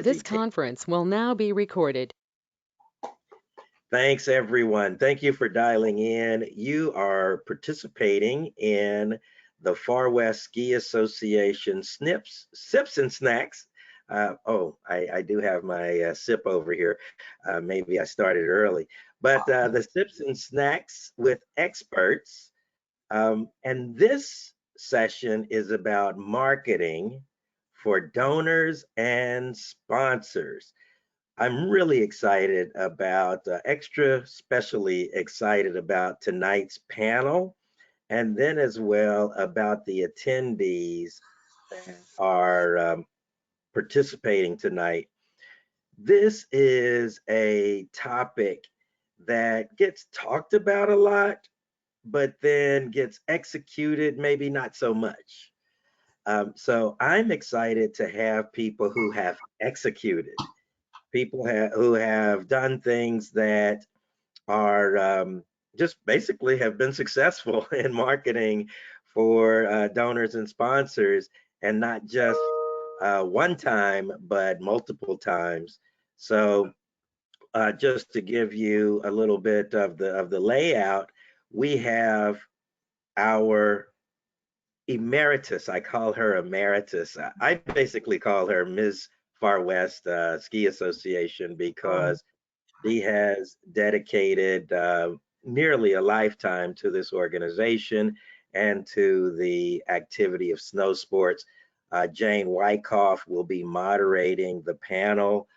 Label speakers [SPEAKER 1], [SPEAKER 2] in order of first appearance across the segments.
[SPEAKER 1] This conference will now be recorded.
[SPEAKER 2] Thanks, everyone. Thank you for dialing in. You are participating in the Far West Ski Association Sips and Snacks. I do have my sip over here. Maybe I started early. But the Sips and Snacks with experts. And this session is about marketing for donors and sponsors. I'm really excited about, extra specially excited about tonight's panel, and then as well about the attendees that are participating tonight. This is a topic that gets talked about a lot, but then gets executed maybe not so much. So I'm excited to have people who have executed, who have done things that are just basically have been successful in marketing for donors and sponsors, and not just one time, but multiple times. So just to give you a little bit of the layout, we have our emeritus. I call her emeritus. I basically call her Ms. Far West Ski Association because she has dedicated nearly a lifetime to this organization and to the activity of snow sports. Jane Wyckoff will be moderating the panel.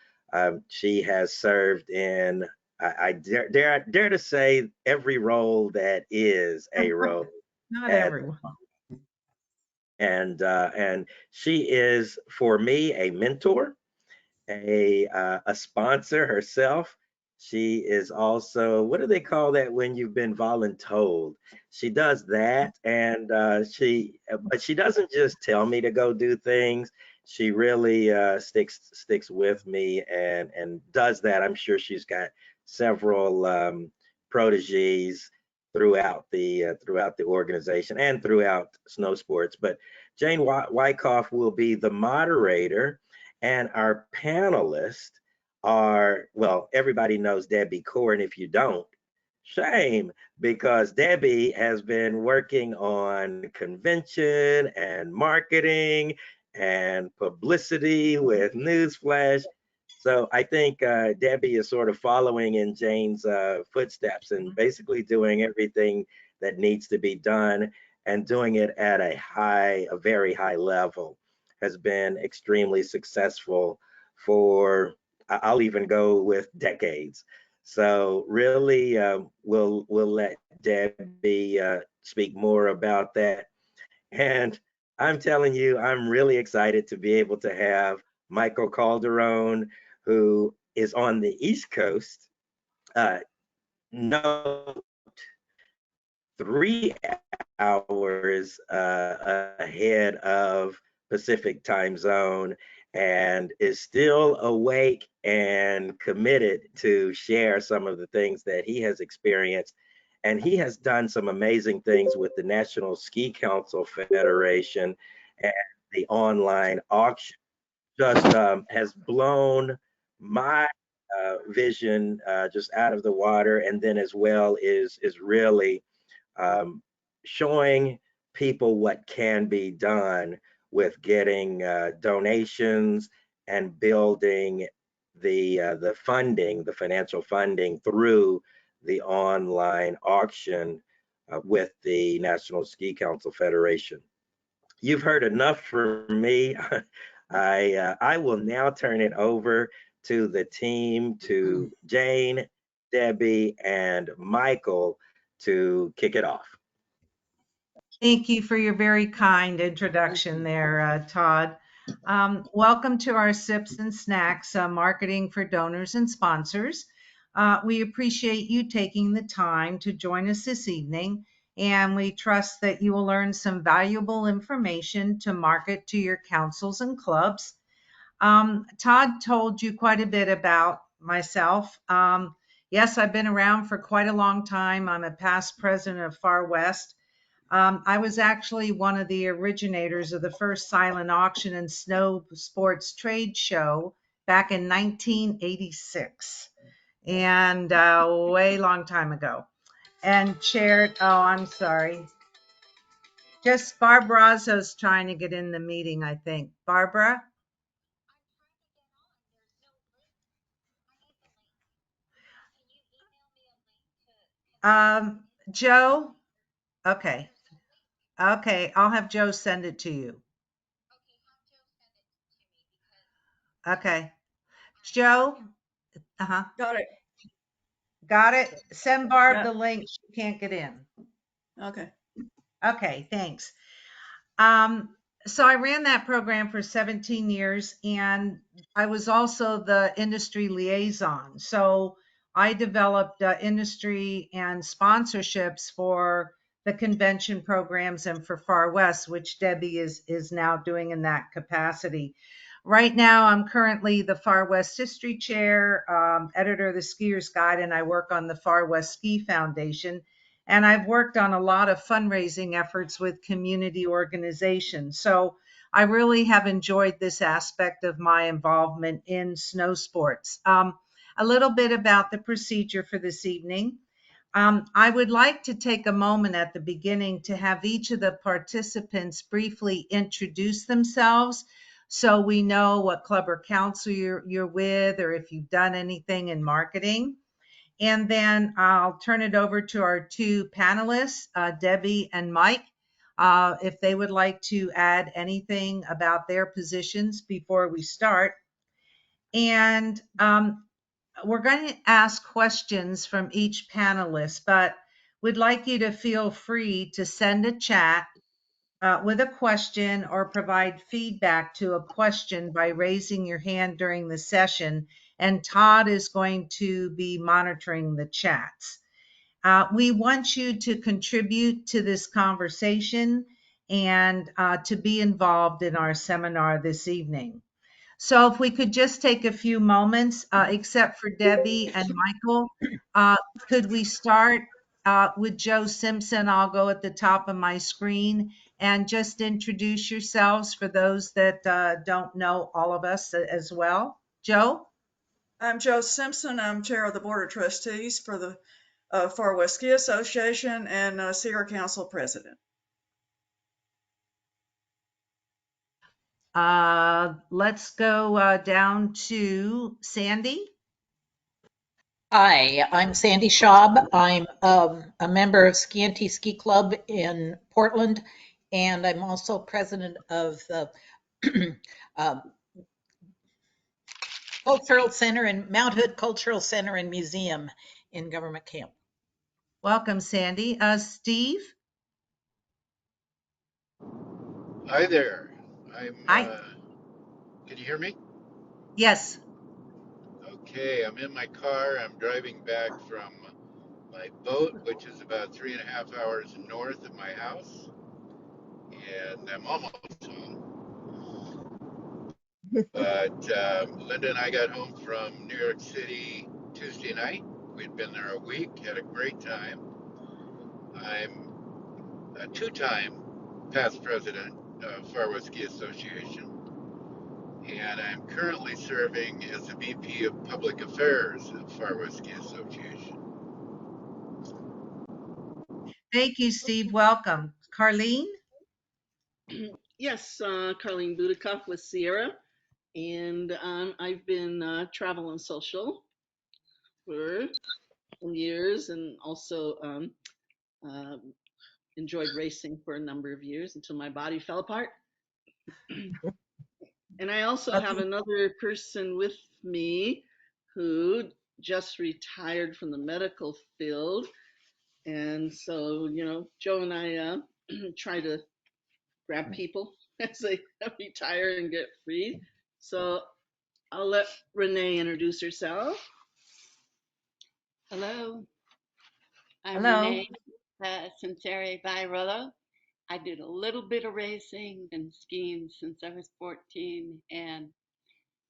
[SPEAKER 2] She has served in, I dare to say, every role that is a role.
[SPEAKER 3] Not everyone.
[SPEAKER 2] And she is, for me, a mentor, a sponsor herself. She is also, what do they call that when you've been voluntold? She does that, and but she doesn't just tell me to go do things. She really sticks with me and does that. I'm sure she's got several proteges throughout the organization and throughout snow sports. But Jane Wyckoff will be the moderator, and our panelists are, well, everybody knows Debbie Core, and if you don't, shame, because Debbie has been working on convention and marketing and publicity with Newsflash. So I think Debbie is sort of following in Jane's footsteps and basically doing everything that needs to be done, and doing it at a very high level. Has been extremely successful for, I'll even go with decades. So really, we'll let Debbie speak more about that. And I'm telling you, I'm really excited to be able to have Michael Calderon, who is on the East Coast. No, 3 hours ahead of Pacific time zone, and is still awake and committed to share some of the things that he has experienced. And he has done some amazing things with the National Ski Council Federation, and the online auction just has blown my vision just out of the water. And then as well is really showing people what can be done with getting donations and building the funding, the financial funding through the online auction with the National Ski Council Federation. You've heard enough from me. I will now turn it over to the team, to Jane, Debbie, and Michael to kick it off.
[SPEAKER 3] Thank you for your very kind introduction there, Todd. Welcome to our Sips and Snacks Marketing for Donors and Sponsors. We appreciate you taking the time to join us this evening, and we trust that you will learn some valuable information to market to your councils and clubs. Todd told you quite a bit about myself. Yes, I've been around for quite a long time. I'm a past president of Far West. I was actually one of the originators of the first silent auction and snow sports trade show back in 1986, and way long time ago. And chaired, oh, I'm sorry. Just Barbarazo's trying to get in the meeting, I think. Barbara? Joe? Okay. Okay, I'll have Joe send it to you. Okay. Joe? Uh-huh.
[SPEAKER 4] Got it.
[SPEAKER 3] Got it? Send Barb
[SPEAKER 4] Yeah.
[SPEAKER 3] the link. She can't get in.
[SPEAKER 4] Okay.
[SPEAKER 3] Okay, thanks. Um, so I ran that program for 17 years, and I was also the industry liaison. So I developed industry and sponsorships for the convention programs and for Far West, which Debbie is now doing in that capacity. Right now, I'm currently the Far West History Chair, editor of the Skier's Guide, and I work on the Far West Ski Foundation. And I've worked on a lot of fundraising efforts with community organizations. So I really have enjoyed this aspect of my involvement in snow sports. A little bit about the procedure for this evening. I would like to take a moment at the beginning to have each of the participants briefly introduce themselves so we know what club or council you're with, or if you've done anything in marketing. And then I'll turn it over to our two panelists, Debbie and Mike, if they would like to add anything about their positions before we start. And we're going to ask questions from each panelist, but we'd like you to feel free to send a chat with a question or provide feedback to a question by raising your hand during the session. And Todd is going to be monitoring the chats. We want you to contribute to this conversation and to be involved in our seminar this evening. So if we could just take a few moments, except for Debbie and Michael, could we start with Joe Simpson? I'll go at the top of my screen and just introduce yourselves for those that don't know all of us as well. Joe?
[SPEAKER 4] I'm Joe Simpson. I'm chair of the Board of Trustees for the Far West Ski Association and Sierra Council president.
[SPEAKER 3] Let's go down to Sandy.
[SPEAKER 5] Hi, I'm Sandy Schaub. I'm a member of Ski Ski Club in Portland, and I'm also president of the um, Cultural Center and Mount Hood Cultural Center and Museum in Government Camp.
[SPEAKER 3] Welcome, Sandy. Steve?
[SPEAKER 6] Hi there.
[SPEAKER 3] Hi.
[SPEAKER 6] Can you hear me?
[SPEAKER 3] Yes.
[SPEAKER 6] Okay, I'm in my car. I'm driving back from my boat, which is about 3.5 hours north of my house, and I'm almost home. But Linda and I got home from New York City Tuesday night. We'd been there a week, had a great time. I'm a two-time past president of Far West Ski Association, and I'm currently serving as the VP of Public Affairs at Far West Ski Association.
[SPEAKER 3] Thank you, Steve. Welcome. Carlene?
[SPEAKER 7] Yes, Carlene Budikoff with Sierra, and I've been travel and social for some years, and also uh, enjoyed racing for a number of years until my body fell apart. And I also have another person with me who just retired from the medical field, and so Joe and I try to grab people as they retire and get freed. So I'll let Renee introduce herself.
[SPEAKER 8] Hello, I'm
[SPEAKER 3] Hello.
[SPEAKER 8] Renee Sinceri Bairolo. I did a little bit of racing and skiing since I was 14 and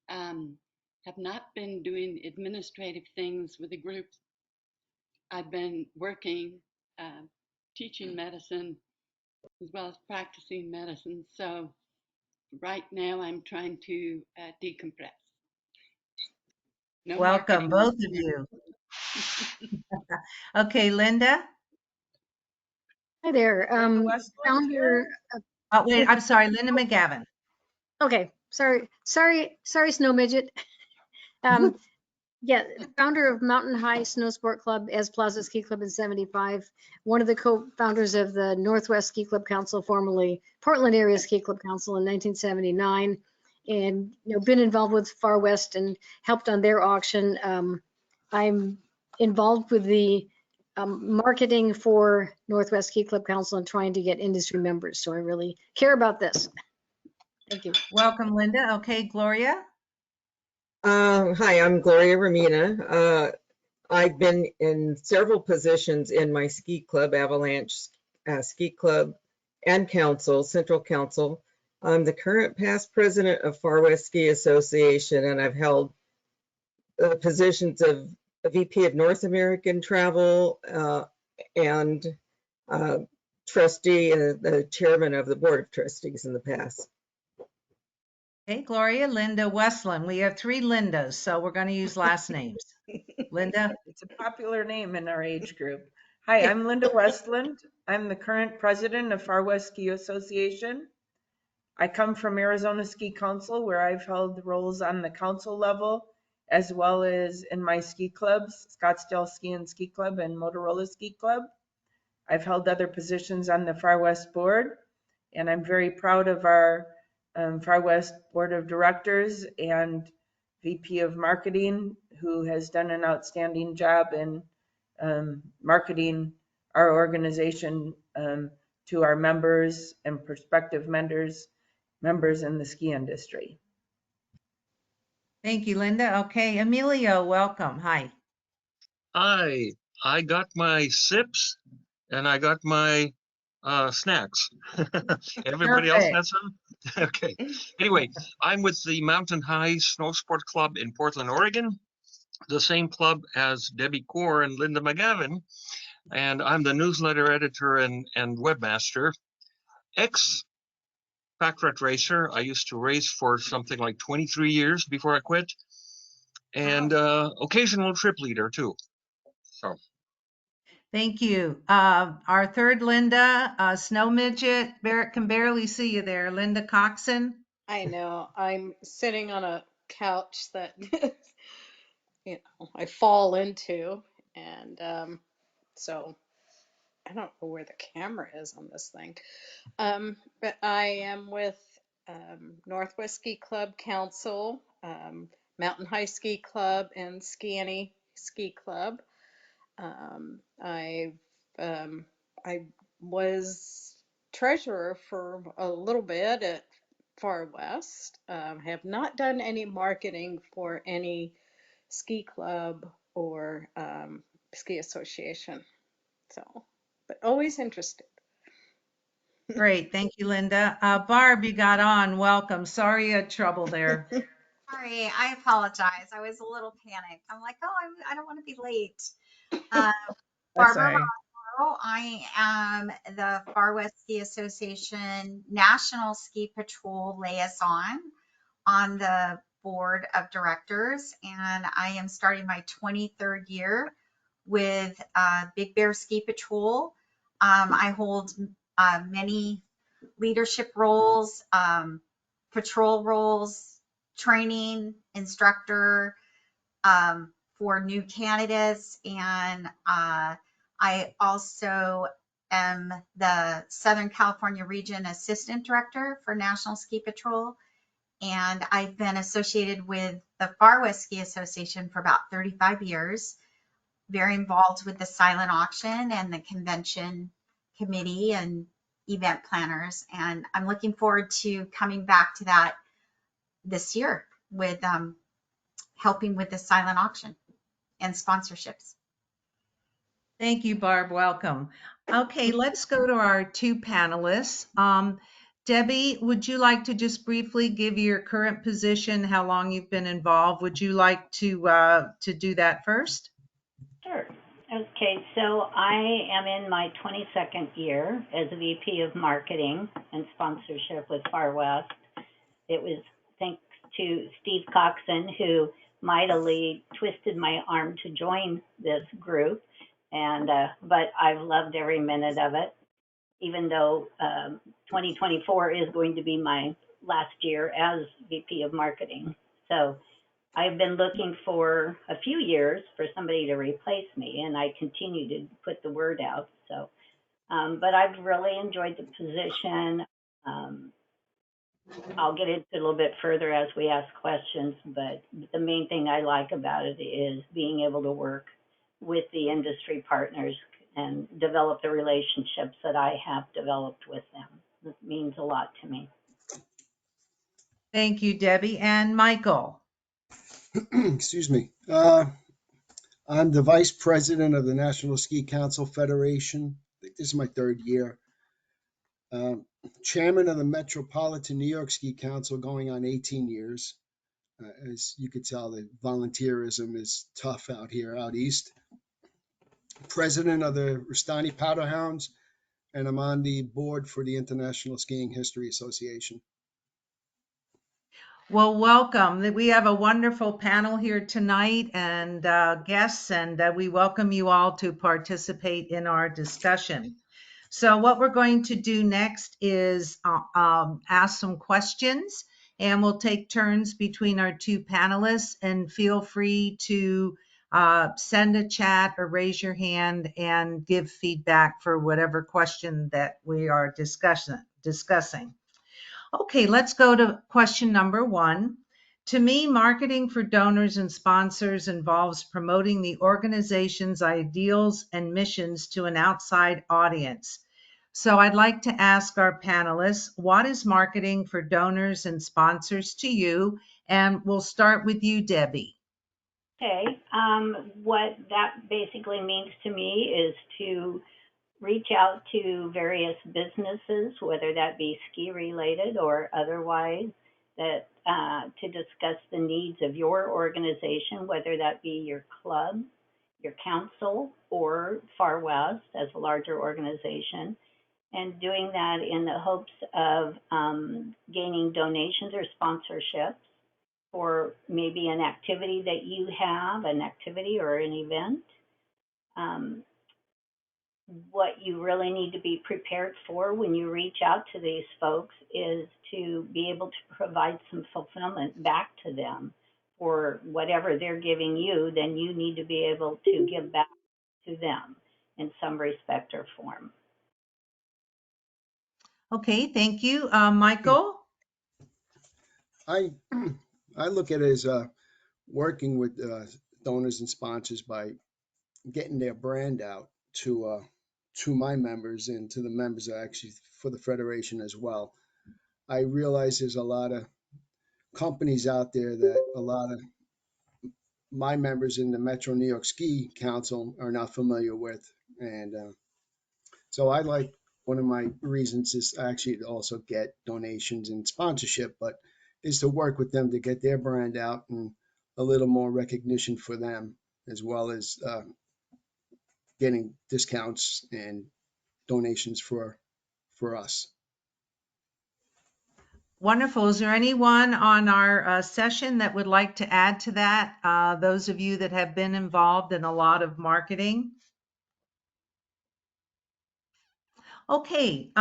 [SPEAKER 8] have not been doing administrative things with the group. I've been working, teaching medicine as well as practicing medicine. So right now I'm trying to decompress. No
[SPEAKER 3] Welcome,
[SPEAKER 8] marketing.
[SPEAKER 3] both of you. Okay, Linda.
[SPEAKER 9] Hi there.
[SPEAKER 4] Linda Westland
[SPEAKER 9] Founder.
[SPEAKER 3] Oh, wait, I'm sorry, Linda McGavin.
[SPEAKER 9] Okay, sorry, Snow Midget. Yeah, founder of Mountain High Snow Sport Club as Plaza Ski Club in '75. One of the co-founders of the Northwest Ski Club Council, formerly Portland Area Ski Club Council in 1979, and been involved with Far West and helped on their auction. I'm involved with the marketing for Northwest Ski Club Council and trying to get industry members. So I really care about this. Thank you.
[SPEAKER 3] Welcome, Linda. Okay, Gloria.
[SPEAKER 10] Hi, I'm Gloria Ramina. I've been in several positions in my ski club, Avalanche Ski Club, and council, Central Council. I'm the current past president of Far West Ski Association, and I've held positions of VP of North American Travel and trustee and the chairman of the board of trustees in the past.
[SPEAKER 3] Okay, Gloria. Linda Westland. We have 3 Lindas, so we're going to use last names. Linda.
[SPEAKER 11] It's a popular name in our age group. Hi, I'm Linda Westland. I'm the current president of Far West Ski Association. I come from Arizona Ski Council, where I've held roles on the council level, as well as in my ski clubs, Scottsdale Ski and Ski Club and Motorola Ski Club. I've held other positions on the Far West board, and I'm very proud of our Far West Board of Directors and VP of Marketing, who has done an outstanding job in marketing our organization to our members and prospective members in the ski industry.
[SPEAKER 3] Thank you, Linda. Okay, Emilio, welcome. Hi.
[SPEAKER 12] Hi, I got my sips and I got my snacks. Everybody else
[SPEAKER 3] Perfect.
[SPEAKER 12] has some? Okay. Anyway, I'm with the Mountain High Snow Sport Club in Portland, Oregon, the same club as Debbie Core and Linda McGavin, and I'm the newsletter editor and webmaster. Ex-Packrat racer. I used to race for something like 23 years before I quit, and occasional trip leader too. So.
[SPEAKER 3] Thank you. Our third Linda, Snow Midget, can barely see you there. Linda Coxon.
[SPEAKER 5] I know. I'm sitting on a couch that I fall into, and so I don't know where the camera is on this thing. But I am with Northwest Ski Club Council, Mountain High Ski Club, and Scanty Ski Club. I was treasurer for a little bit at Far West. Have not done any marketing for any ski club or ski association. So, but always interested.
[SPEAKER 3] Great. Thank you, Linda. Barb, you got on. Welcome. Sorry you had trouble there.
[SPEAKER 13] Sorry, I apologize. I was a little panicked. I'm like, oh, I don't want to be late. Barbara Rossborough. I am the Far West Ski Association National Ski Patrol liaison on the board of directors, and I am starting my 23rd year with Big Bear Ski Patrol. I hold many leadership roles, patrol roles, training instructor for new candidates, and I also am the Southern California Region Assistant Director for National Ski Patrol, and I've been associated with the Far West Ski Association for about 35 years, very involved with the silent auction and the convention committee and event planners, and I'm looking forward to coming back to that this year with helping with the silent auction and sponsorships.
[SPEAKER 3] Thank you, Barb. Welcome. Okay, let's go to our 2 panelists. Debbie, would you like to just briefly give your current position, how long you've been involved? Would you like to do that first?
[SPEAKER 14] Sure. Okay, so I am in my 22nd year as a VP of Marketing and Sponsorship with Far West. It was thanks to Steve Coxon, who mightily twisted my arm to join this group, and but I've loved every minute of it, even though 2024 is going to be my last year as VP of Marketing. So I've been looking for a few years for somebody to replace me, and I continue to put the word out. So, but I've really enjoyed the position. Um, I'll get into it a little bit further as we ask questions, but the main thing I like about it is being able to work with the industry partners and develop the relationships that I have developed with them. It means a lot to me.
[SPEAKER 3] Thank you, Debbie. And Michael.
[SPEAKER 15] Excuse me. I'm the vice president of the National Ski Council Federation. I think this is my third year. Chairman of the Metropolitan New York Ski Council going on 18 years. As you could tell, the volunteerism is tough out here, out east. President of the Rustani Powderhounds, and I'm on the board for the International Skiing History Association.
[SPEAKER 3] Well, welcome. We have a wonderful panel here tonight and guests, and we welcome you all to participate in our discussion. So what we're going to do next is ask some questions, and we'll take turns between our two panelists, and feel free to send a chat or raise your hand and give feedback for whatever question that we are discussing. Okay, let's go to question number 1. To me, marketing for donors and sponsors involves promoting the organization's ideals and missions to an outside audience. So I'd like to ask our panelists, what is marketing for donors and sponsors to you? And we'll start with you, Debbie.
[SPEAKER 14] Okay, what that basically means to me is to reach out to various businesses, whether that be ski related or otherwise, that to discuss the needs of your organization, whether that be your club, your council, or Far West as a larger organization, and doing that in the hopes of gaining donations or sponsorships for maybe an activity that you have, an activity or an event. What you really need to be prepared for when you reach out to these folks is to be able to provide some fulfillment back to them for whatever they're giving you. Then you need to be able to give back to them in some respect or form.
[SPEAKER 3] Okay, thank you. Michael?
[SPEAKER 15] I look at it as working with donors and sponsors by getting their brand out to my members and to the members actually for the Federation as well. I realize there's a lot of companies out there that a lot of my members in the Metro New York Ski Council are not familiar with. And so I like, one of my reasons is actually to also get donations and sponsorship, but is to work with them to get their brand out and a little more recognition for them, as well as getting discounts and donations for us.
[SPEAKER 3] Wonderful. Is there anyone on our session that would like to add to that? Those of you that have been involved in a lot of marketing. Okay.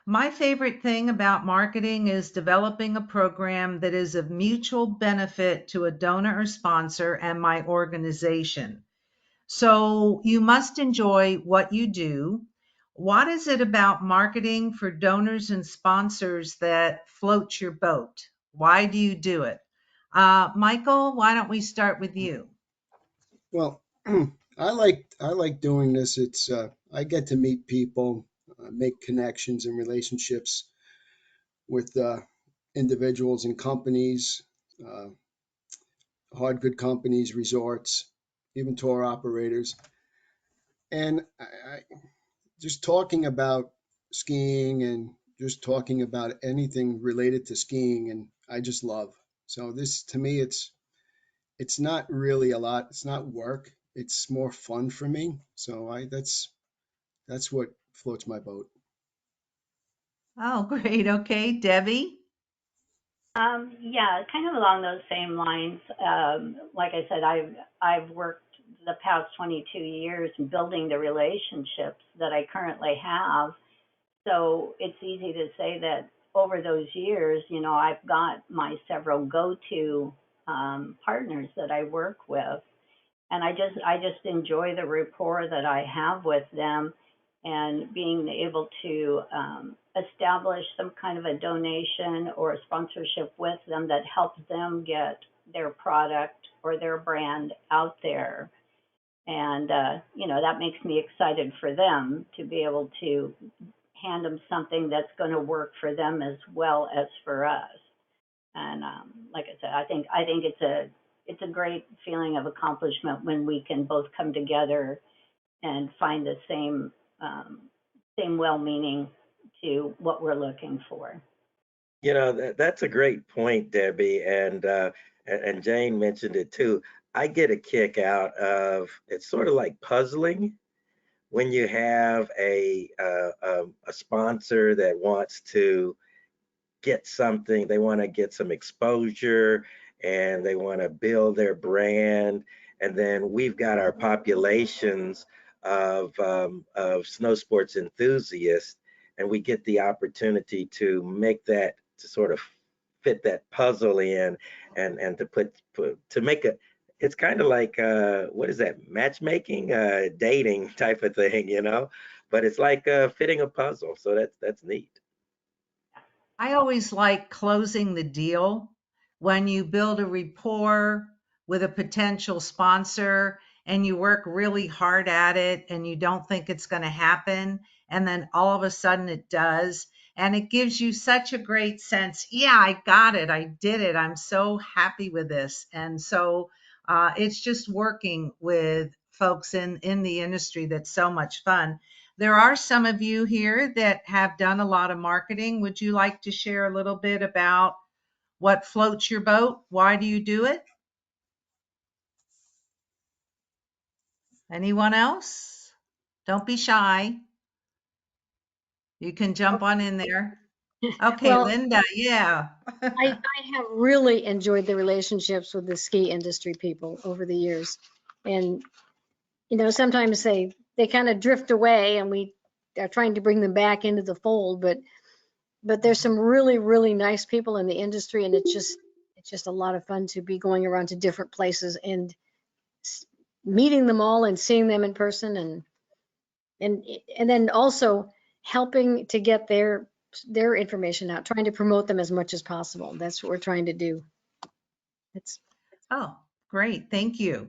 [SPEAKER 3] My favorite thing about marketing is developing a program that is of mutual benefit to a donor or sponsor and my organization. So you must enjoy what you do. What is it about marketing for donors and sponsors that floats your boat? Why do you do it? Michael, why don't we start with you?
[SPEAKER 15] Well, I like doing this. It's I get to meet people, make connections and relationships with individuals and companies, hard good companies, resorts, even tour operators. And I just talking about skiing and just talking about anything related to skiing, and I just love. So this, to me, it's not really a lot. It's not work. It's more fun for me. So that's what floats my boat.
[SPEAKER 3] Oh, great. Okay, Debbie.
[SPEAKER 14] Yeah, kind of along those same lines. Like I said, I've worked the past 22 years building the relationships that I currently have. So it's easy to say that over those years, I've got my several go-to partners that I work with, and I just enjoy the rapport that I have with them, and being able to establish some kind of a donation or a sponsorship with them that helps them get their product or their brand out there. And that makes me excited for them to be able to hand them something that's going to work for them as well as for us. And like I said, I think it's a great feeling of accomplishment when we can both come together and find the same well-meaning to what we're looking for.
[SPEAKER 2] That's a great point, Debbie, and Jane mentioned it too. I get a kick out of it's sort of like puzzling when you have a sponsor that wants to get something, they want to get some exposure and they want to build their brand. And then we've got our populations of snow sports enthusiasts, and we get the opportunity to make that, to sort of fit that puzzle in, and to make a, it's kind of like what is that, matchmaking, dating type of thing, but it's like fitting a puzzle. So that's neat.
[SPEAKER 3] I always like closing the deal when you build a rapport with a potential sponsor and you work really hard at it and you don't think it's going to happen. And then all of a sudden it does. And it gives you such a great sense. Yeah, I got it. I did it. I'm so happy with this. And so it's just working with folks in the industry that's so much fun. There are some of you here that have done a lot of marketing. Would you like to share a little bit about what floats your boat? Why do you do it? Anyone else? Don't be shy. You can jump on in there. Okay,
[SPEAKER 9] Well,
[SPEAKER 3] Linda, yeah.
[SPEAKER 9] I have really enjoyed the relationships with the ski industry people over the years. And, sometimes they kind of drift away and we are trying to bring them back into the fold, but there's some really, really nice people in the industry, and it's just a lot of fun to be going around to different places and meeting them all and seeing them in person, and then also helping to get their information out, trying to promote them as much as possible. That's what we're trying to do.
[SPEAKER 3] Oh, great. Thank you.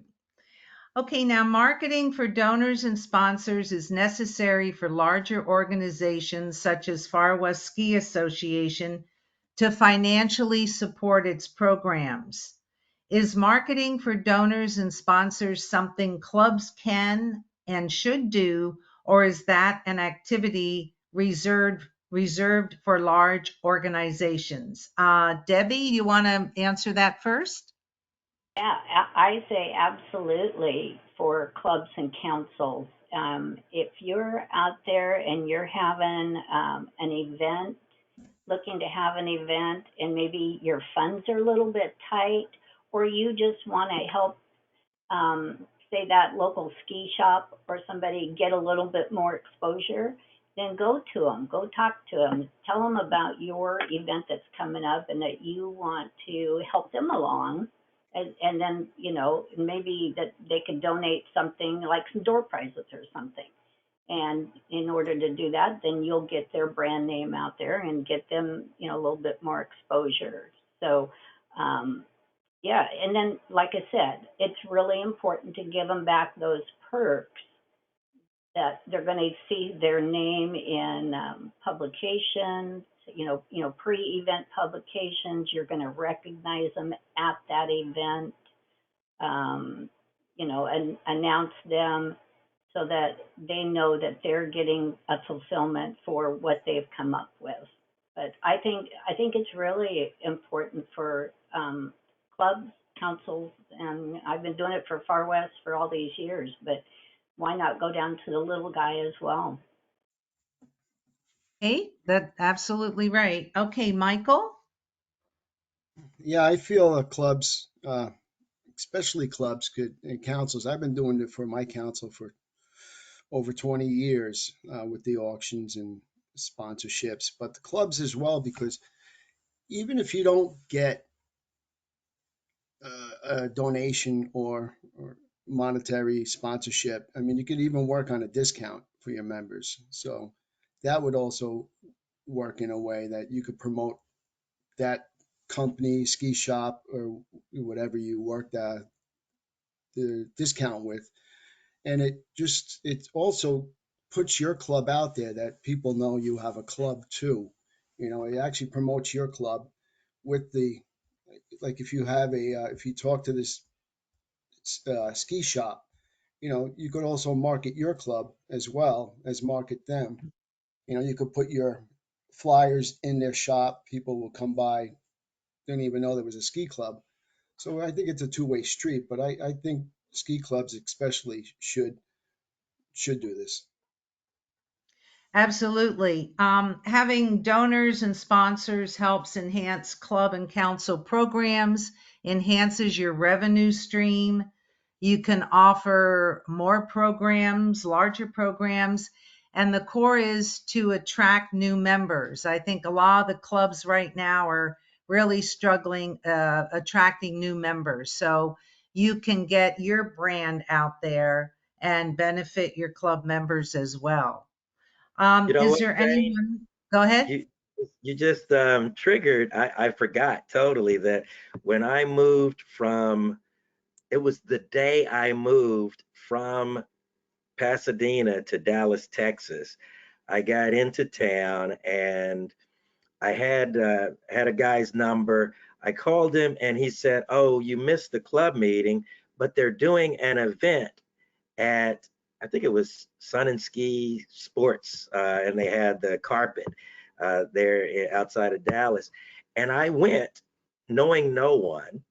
[SPEAKER 3] Okay, now marketing for donors and sponsors is necessary for larger organizations such as Far West Ski Association to financially support its programs. Is marketing for donors and sponsors something clubs can and should do, or is that an activity reserved for large organizations? Debbie, you want to answer that first?
[SPEAKER 14] Yeah, I say absolutely for clubs and councils. If you're out there and you're having an event, looking to have an event, and maybe your funds are a little bit tight, or you just want to help, say, that local ski shop or somebody get a little bit more exposure, then go to them, go talk to them, tell them about your event that's coming up and that you want to help them along. And then, maybe that they could donate something like some door prizes or something. And in order to do that, then you'll get their brand name out there and get them, a little bit more exposure. So, yeah. And then, like I said, it's really important to give them back those perks that they're going to see their name in publications, pre-event publications. You're going to recognize them at that event, and announce them so that they know that they're getting a fulfillment for what they've come up with. But I think it's really important for clubs, councils, and I've been doing it for Far West for all these years, but why not go down to the little guy as well?
[SPEAKER 3] Hey, that's absolutely right. Okay, Michael?
[SPEAKER 15] Yeah, I feel clubs, especially clubs and councils. I've been doing it for my council for over 20 years with the auctions and sponsorships, but the clubs as well, because even if you don't get a donation or monetary sponsorship, I mean, you could even work on a discount for your members. So that would also work in a way that you could promote that company, ski shop, or whatever you work the discount with. And it also puts your club out there that people know you have a club too. You know, it actually promotes your club with like if you have if you talk to this ski shop, you know, you could also market your club as well as market them. You know, you could put your flyers in their shop. People will come by, didn't even know there was a ski club. So I think it's a two-way street, but I think ski clubs especially should do this.
[SPEAKER 3] Absolutely. Having donors and sponsors helps enhance club and council programs, enhances your revenue stream. You can offer more programs, larger programs, and the core is to attract new members. I think a lot of the clubs right now are really struggling attracting new members. So you can get your brand out there and benefit your club members as well.
[SPEAKER 2] You know
[SPEAKER 3] Is
[SPEAKER 2] what,
[SPEAKER 3] there
[SPEAKER 2] Jane?
[SPEAKER 3] anyone? Go ahead.
[SPEAKER 2] You just triggered. I forgot totally that when I moved from, it was the day I moved from Pasadena to Dallas, Texas. I got into town and I had a guy's number. I called him and he said, "Oh, you missed the club meeting, but they're doing an event at, I think it was Sun and Ski Sports, and they had the carpet there outside of Dallas." And I went knowing no one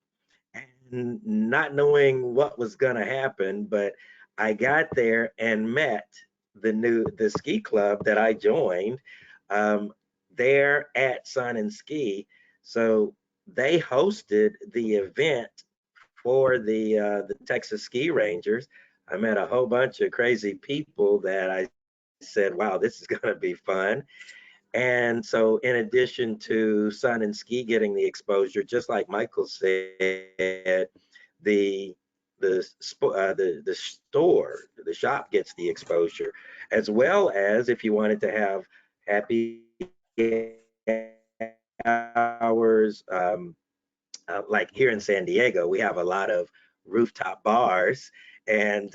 [SPEAKER 2] and not knowing what was going to happen, but I got there and met the ski club that I joined um, there at Sun and Ski. So they hosted the event for the Texas Ski Rangers. I met a whole bunch of crazy people that I said, "Wow, this is going to be fun." And so, in addition to Sun and Ski getting the exposure, just like Michael said, the the store, the shop gets the exposure, as well as if you wanted to have happy hours. Like here in San Diego, we have a lot of rooftop bars, and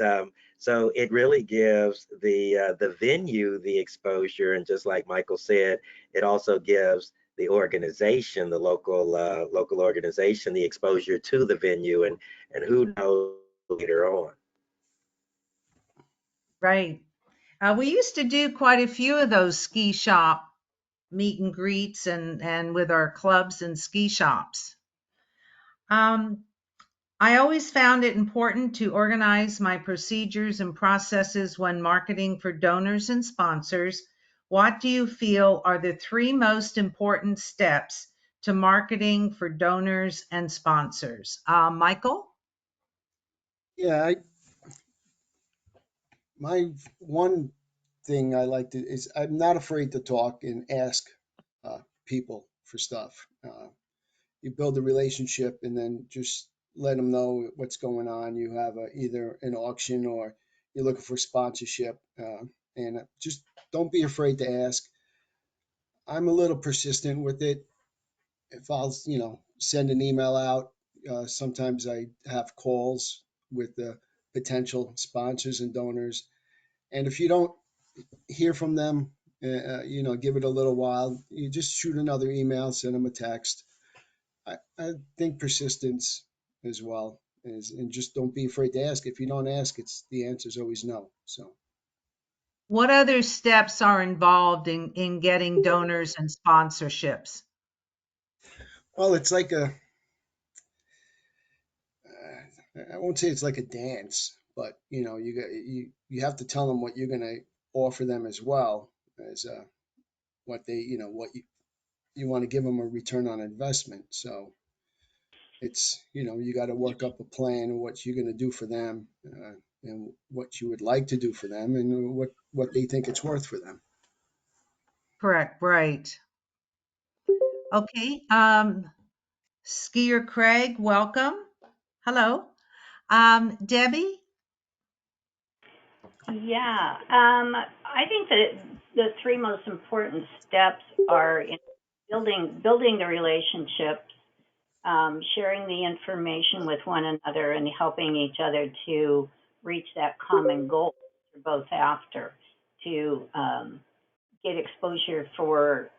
[SPEAKER 2] so it really gives the venue the exposure. And just like Michael said, it also gives the organization, the local organization, the exposure to the venue, and who knows later on.
[SPEAKER 3] Right. We used to do quite a few of those ski shop meet and greets and with our clubs and ski shops. I always found it important to organize my procedures and processes when marketing for donors and sponsors. What do you feel are the three most important steps to marketing for donors and sponsors? Michael?
[SPEAKER 15] Yeah, my one thing I like to is I'm not afraid to talk and ask people for stuff. You build a relationship and then just let them know what's going on. You have either an auction or you're looking for sponsorship, and just don't be afraid to ask. I'm a little persistent with it. If I'll, send an email out, sometimes I have calls with the potential sponsors and donors. And if you don't hear from them, give it a little while. You just shoot another email, send them a text. I think persistence as well is, and just don't be afraid to ask. If you don't ask, the answer is always no. So,
[SPEAKER 3] What other steps are involved in getting donors and sponsorships?
[SPEAKER 15] well, it's like I won't say it's like a dance, but you have to tell them what you're going to offer them as well as what they, what you want to give them a return on investment. So it's, you got to work up a plan of what you're going to do for them, and what you would like to do for them, and what they think it's worth for them.
[SPEAKER 3] Correct, right. Okay, Skier Craig, welcome. Hello. Debbie?
[SPEAKER 14] Yeah, I think that the three most important steps are in building the relationships, sharing the information with one another, and helping each other to reach that common goal we're both after, to get exposure for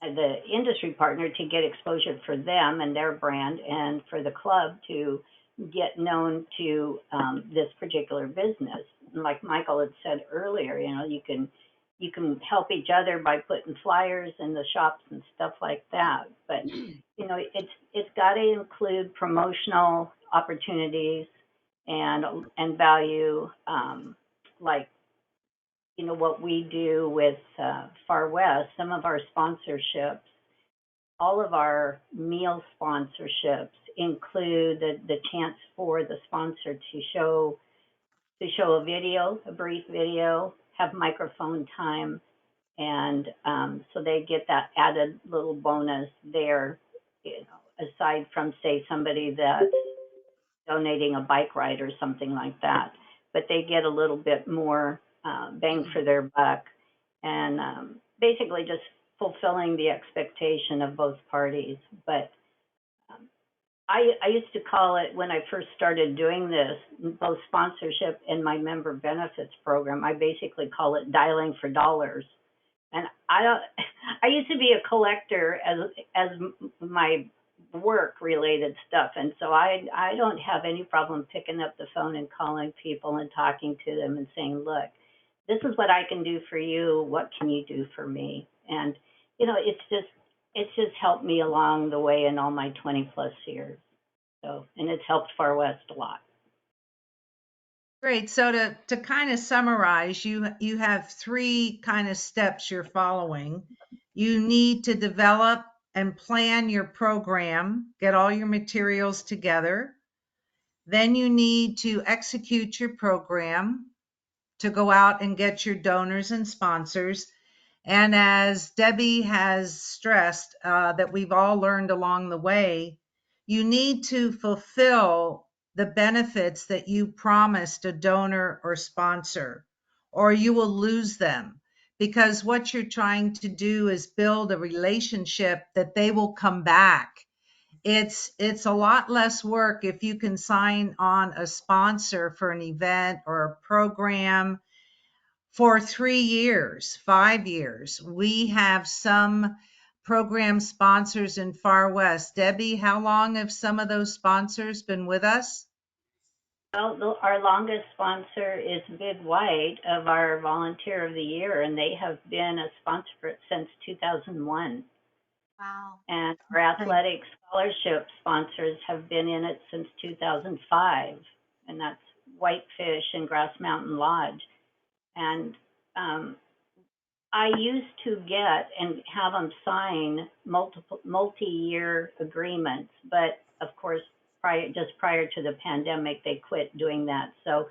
[SPEAKER 14] the industry partner, to get exposure for them and their brand, and for the club to get known to this particular business. And like Michael had said earlier, you can help each other by putting flyers in the shops and stuff like that. But it's got to include promotional opportunities and value, like what we do with Far West. Some of our sponsorships, all of our meal sponsorships include the chance for the sponsor to show a video, a brief video, have microphone time, and so they get that added little bonus there, aside from, say, somebody that's donating a bike ride or something like that. But they get a little bit more bang for their buck, and basically just fulfilling the expectation of both parties. But I used to call it, when I first started doing this, both sponsorship and my member benefits program, I basically call it dialing for dollars. And I used to be a collector as my work related stuff. And so I don't have any problem picking up the phone and calling people and talking to them and saying, look, this is what I can do for you. What can you do for me? And, it's just helped me along the way in all my 20 plus years. So, and it's helped Far West a lot.
[SPEAKER 3] Great. So to kind of summarize, you have three kind of steps you're following. You need to develop and plan your program, get all your materials together. Then you need to execute your program to go out and get your donors and sponsors. And as Debbie has stressed, that we've all learned along the way, you need to fulfill the benefits that you promised a donor or sponsor, or you will lose them. Because what you're trying to do is build a relationship that they will come back. It's a lot less work if you can sign on a sponsor for an event or a program for 3 years, 5 years. We have some program sponsors in Far West. Debbie, how long have some of those sponsors been with us?
[SPEAKER 14] Well, our longest sponsor is Bid White of our Volunteer of the Year, and they have been a sponsor since 2001.
[SPEAKER 13] Wow.
[SPEAKER 14] And our athletic scholarship sponsors have been in it since 2005, and that's Whitefish and Grass Mountain Lodge. And I used to get and have them sign multi-year agreements, but of course, prior to the pandemic, they quit doing that. So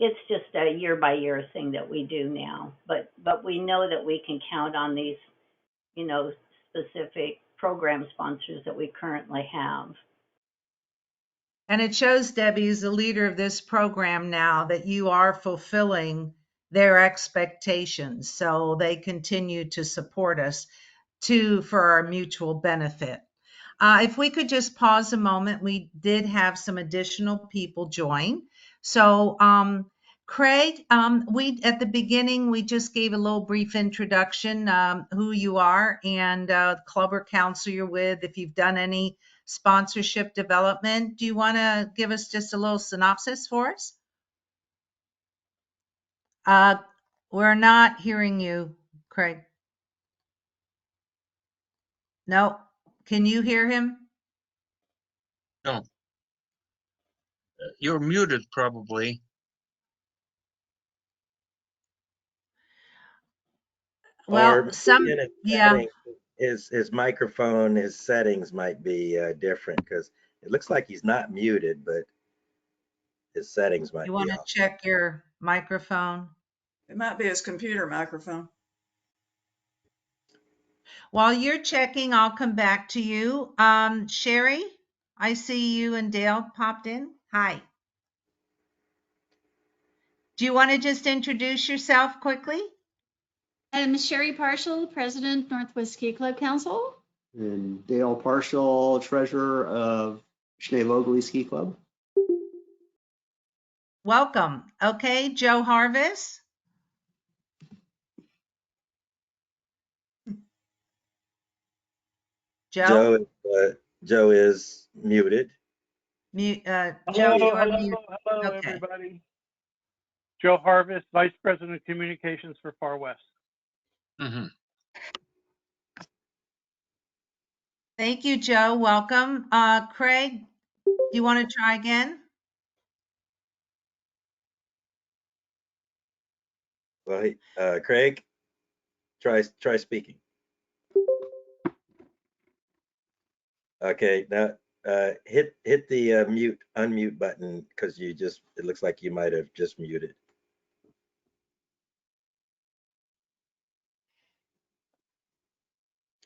[SPEAKER 14] it's just a year-by-year thing that we do now. But we know that we can count on these, specific program sponsors that we currently have.
[SPEAKER 3] And it shows, Debbie, as the leader of this program now, that you are fulfilling their expectations. So they continue to support us for our mutual benefit. If we could just pause a moment, we did have some additional people join. So Craig, at the beginning, we just gave a little brief introduction, who you are and club or council you're with, if you've done any sponsorship development. Do you want to give us just a little synopsis for us? We're not hearing you, Craig. No. Can you hear him?
[SPEAKER 12] No. You're muted, probably.
[SPEAKER 3] Well,
[SPEAKER 2] His microphone, his settings might be different, because It looks like he's not muted, but his settings might
[SPEAKER 3] You
[SPEAKER 2] be
[SPEAKER 3] want to
[SPEAKER 2] off.
[SPEAKER 3] check your microphone?
[SPEAKER 4] It might be his computer microphone.
[SPEAKER 3] While you're checking, I'll come back to you. Sherry, I see you and Dale popped in. Hi. Do you want to just introduce yourself quickly?
[SPEAKER 16] I'm Sherry Partial, President, Northwest Ski Club Council.
[SPEAKER 17] And Dale Partial, Treasurer of Schnee Vogeli Ski Club.
[SPEAKER 3] Welcome. Okay, Joe Harvis. Joe?
[SPEAKER 2] Joe is muted.
[SPEAKER 3] Joe,
[SPEAKER 18] Hello,
[SPEAKER 3] you are
[SPEAKER 18] hello,
[SPEAKER 3] muted.
[SPEAKER 18] hello,
[SPEAKER 3] Okay.
[SPEAKER 18] everybody. Joe Harvis, Vice President of Communications for Far West.
[SPEAKER 12] Mhm.
[SPEAKER 3] Thank you, Joe. Welcome. Craig, you want to try again?
[SPEAKER 2] Well, Craig, try speaking. Okay, now hit the unmute button, because it looks like you might have just muted.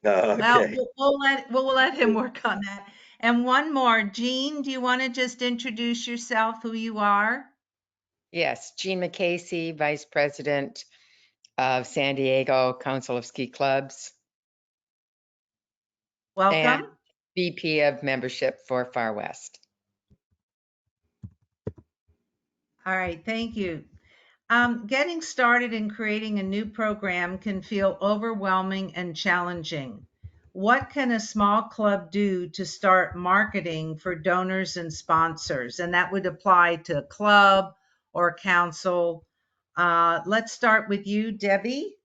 [SPEAKER 3] Well,
[SPEAKER 2] Okay.
[SPEAKER 3] we'll let him work on that. And one more, Jean, do you want to just introduce yourself, who you are?
[SPEAKER 19] Yes, Jean McCasey, Vice President of San Diego Council of Ski Clubs.
[SPEAKER 3] Welcome.
[SPEAKER 19] And VP of Membership for Far West.
[SPEAKER 3] All right, thank you. Getting started in creating a new program can feel overwhelming and challenging. What can a small club do to start marketing for donors and sponsors? And that would apply to club or council. Let's start with you, Debbie.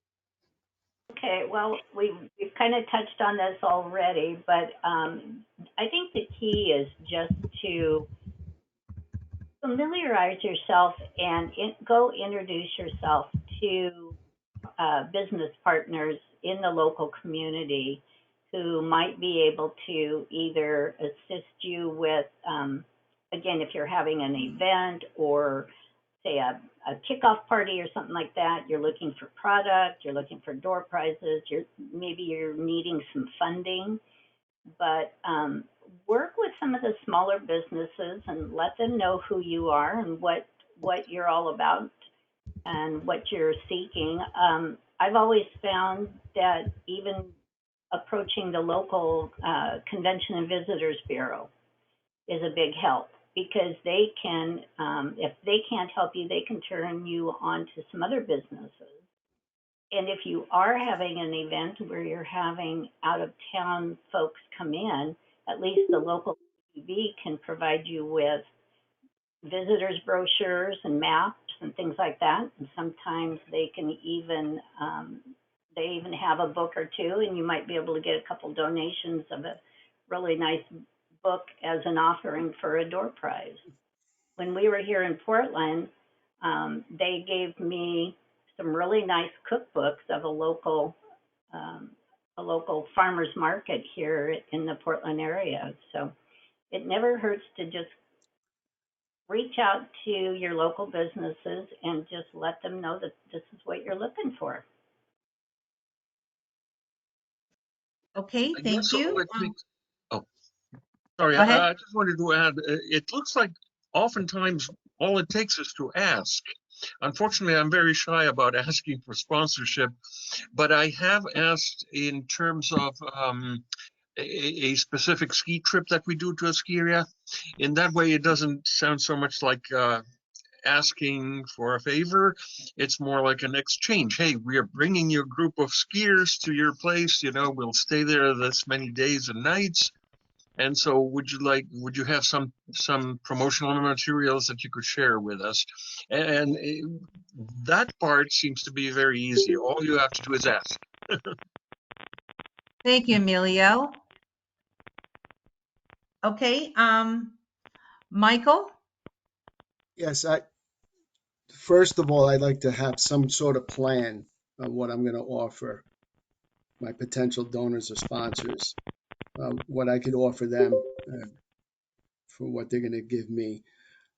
[SPEAKER 14] Okay, well, we've kind of touched on this already, but I think the key is just to familiarize yourself and go introduce yourself to business partners in the local community who might be able to either assist you with, again, if you're having an event or say a kickoff party or something like that, you're looking for product, you're looking for door prizes, maybe you're needing some funding, but work with some of the smaller businesses and let them know who you are and what you're all about and what you're seeking. I've always found that even approaching the local Convention and Visitors Bureau is a big help, because they can, if they can't help you, they can turn you on to some other businesses. And if you are having an event where you're having out of town folks come in, at least the local TV can provide you with visitors brochures and maps and things like that. And sometimes they can even have a book or two, and you might be able to get a couple donations of a really nice book as an offering for a door prize. When we were here in Portland, they gave me some really nice cookbooks of a local farmers market here in the Portland area. So it never hurts to just reach out to your local businesses and just let them know that this is what you're looking for.
[SPEAKER 3] Okay, thank you.
[SPEAKER 12] Sorry,
[SPEAKER 3] Go ahead.
[SPEAKER 12] I just wanted to add, it looks like oftentimes all it takes is to ask. Unfortunately, I'm very shy about asking for sponsorship, but I have asked in terms of a specific ski trip that we do to a ski area. In that way, it doesn't sound so much like asking for a favor. It's more like an exchange. Hey, we are bringing your group of skiers to your place. We'll stay there this many days and nights. And so would you have some promotional materials that you could share with us? And that part seems to be very easy. All you have to do is ask.
[SPEAKER 3] Thank you, Emilio. Okay, Michael?
[SPEAKER 15] Yes, first of all, I'd like to have some sort of plan of what I'm going to offer my potential donors or sponsors, what I could offer them. for what they're going to give me.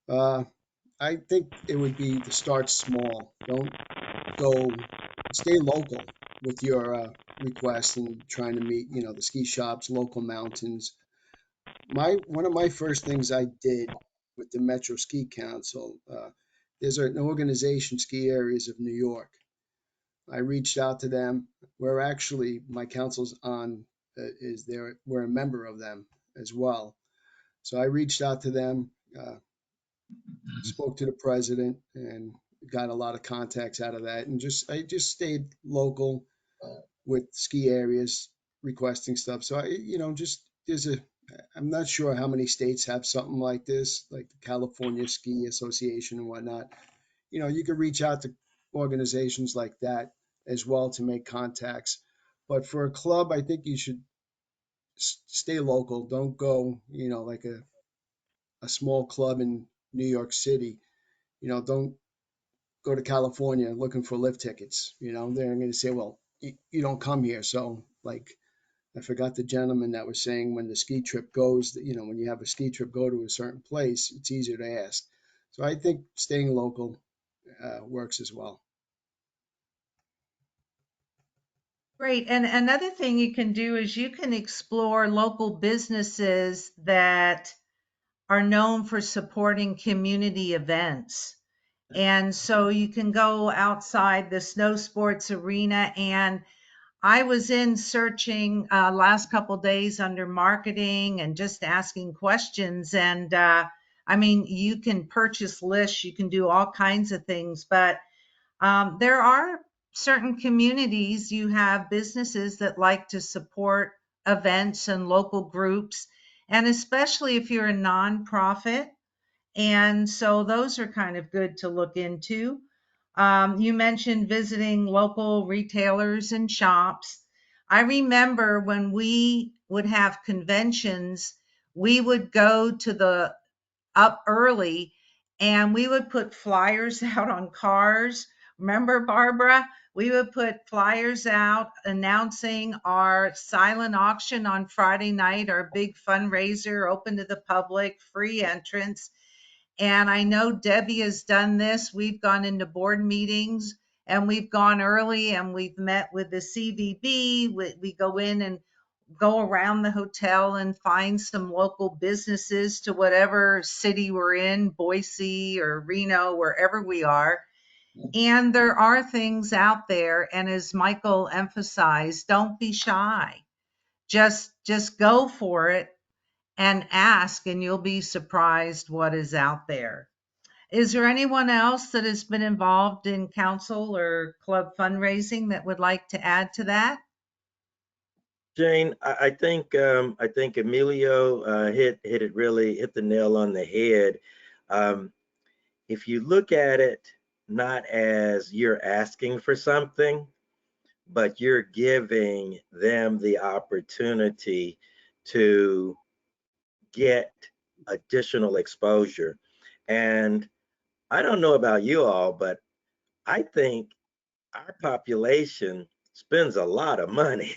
[SPEAKER 15] I think it would be to start small. Don't go, stay local with your requests and trying to meet, the ski shops, local mountains. One of my first things I did with the Metro Ski Council, there's an organization, Ski Areas of New York. I reached out to them. My council's on, we're a member of them as well. So I reached out to them, spoke to the president, and got a lot of contacts out of that. And I just stayed local with ski areas requesting stuff. So I'm not sure how many states have something like this, like the California Ski Association and whatnot. You could reach out to organizations like that as well to make contacts. But for a club, I think you should stay local. Don't go, like a small club in New York City. Don't go to California looking for lift tickets. They're going to say, well, you don't come here. So like, I forgot the gentleman that was saying when the ski trip goes, when you have a ski trip go to a certain place, it's easier to ask. So I think staying local works as well.
[SPEAKER 3] Great. And another thing you can do is you can explore local businesses that are known for supporting community events. And so you can go outside the snow sports arena. And I was in searching last couple days under marketing and just asking questions. And I mean, you can purchase lists, you can do all kinds of things, but there are certain communities, you have businesses that like to support events and local groups, and especially if you're a nonprofit. And so those are kind of good to look into. You mentioned visiting local retailers and shops. I remember when we would have conventions, we would go to the up early and we would put flyers out on cars. Remember, Barbara? We would put flyers out announcing our silent auction on Friday night, our big fundraiser, open to the public, free entrance. And I know Debbie has done this. We've gone into board meetings and we've gone early and we've met with the CVB. We go in and go around the hotel and find some local businesses to whatever city we're in, Boise or Reno, wherever we are. And there are things out there. And as Michael emphasized, don't be shy. Just go for it and ask, and you'll be surprised what is out there. Is there anyone else that has been involved in council or club fundraising that would like to add to that?
[SPEAKER 2] Jane, I think Emilio hit the nail on the head. If you look at it not as you're asking for something, but you're giving them the opportunity to get additional exposure. And I don't know about you all, but I think our population spends a lot of money.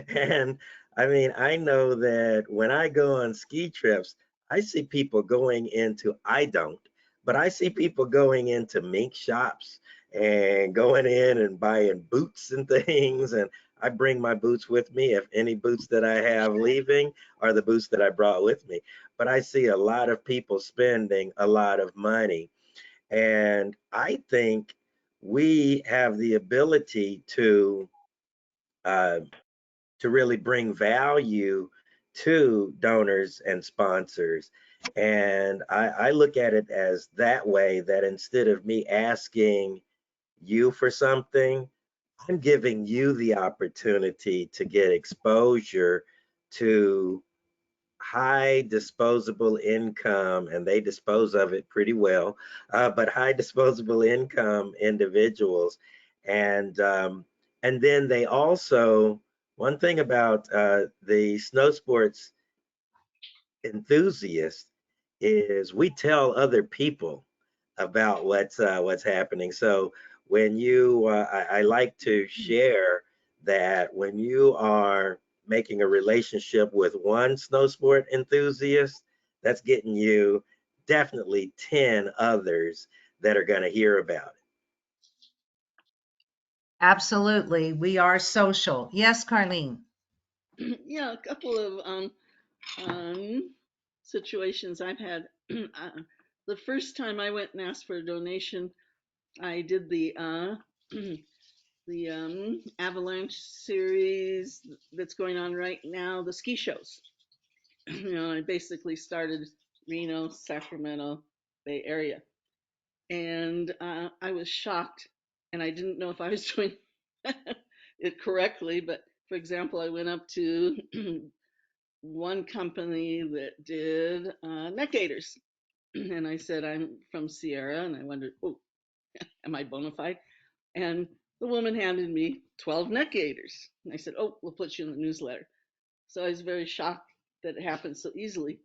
[SPEAKER 2] And I mean, I know that when I go on ski trips, I see people going into, I don't, but I see people going into mink shops and going in and buying boots and things. And I bring my boots with me. If any boots that I have leaving are the boots that I brought with me. But I see a lot of people spending a lot of money. And I think we have the ability to really bring value to donors and sponsors. And I look at it as that way, that instead of me asking you for something, I'm giving you the opportunity to get exposure to high disposable income, and they dispose of it pretty well, but high disposable income individuals. And then they also, one thing about the snow sports enthusiasts is we tell other people about what's happening. So when I like to share that when you are making a relationship with one snow sport enthusiast, that's getting you definitely 10 others that are going to hear about it.
[SPEAKER 3] Absolutely. We are social. Yes, Carlene.
[SPEAKER 7] Yeah, a couple of situations I've had. The first time I went and asked for a donation, I did the avalanche series that's going on right now, the ski shows. I basically started Reno, Sacramento, Bay Area, and I was shocked, and I didn't know if I was doing it correctly. But for example, I went up to one company that did neck gaiters, and I said I'm from Sierra, and I wondered, oh, am I bona fide? And the woman handed me 12 neck gaiters, and I said, oh, we'll put you in the newsletter. So I was very shocked that it happened so easily.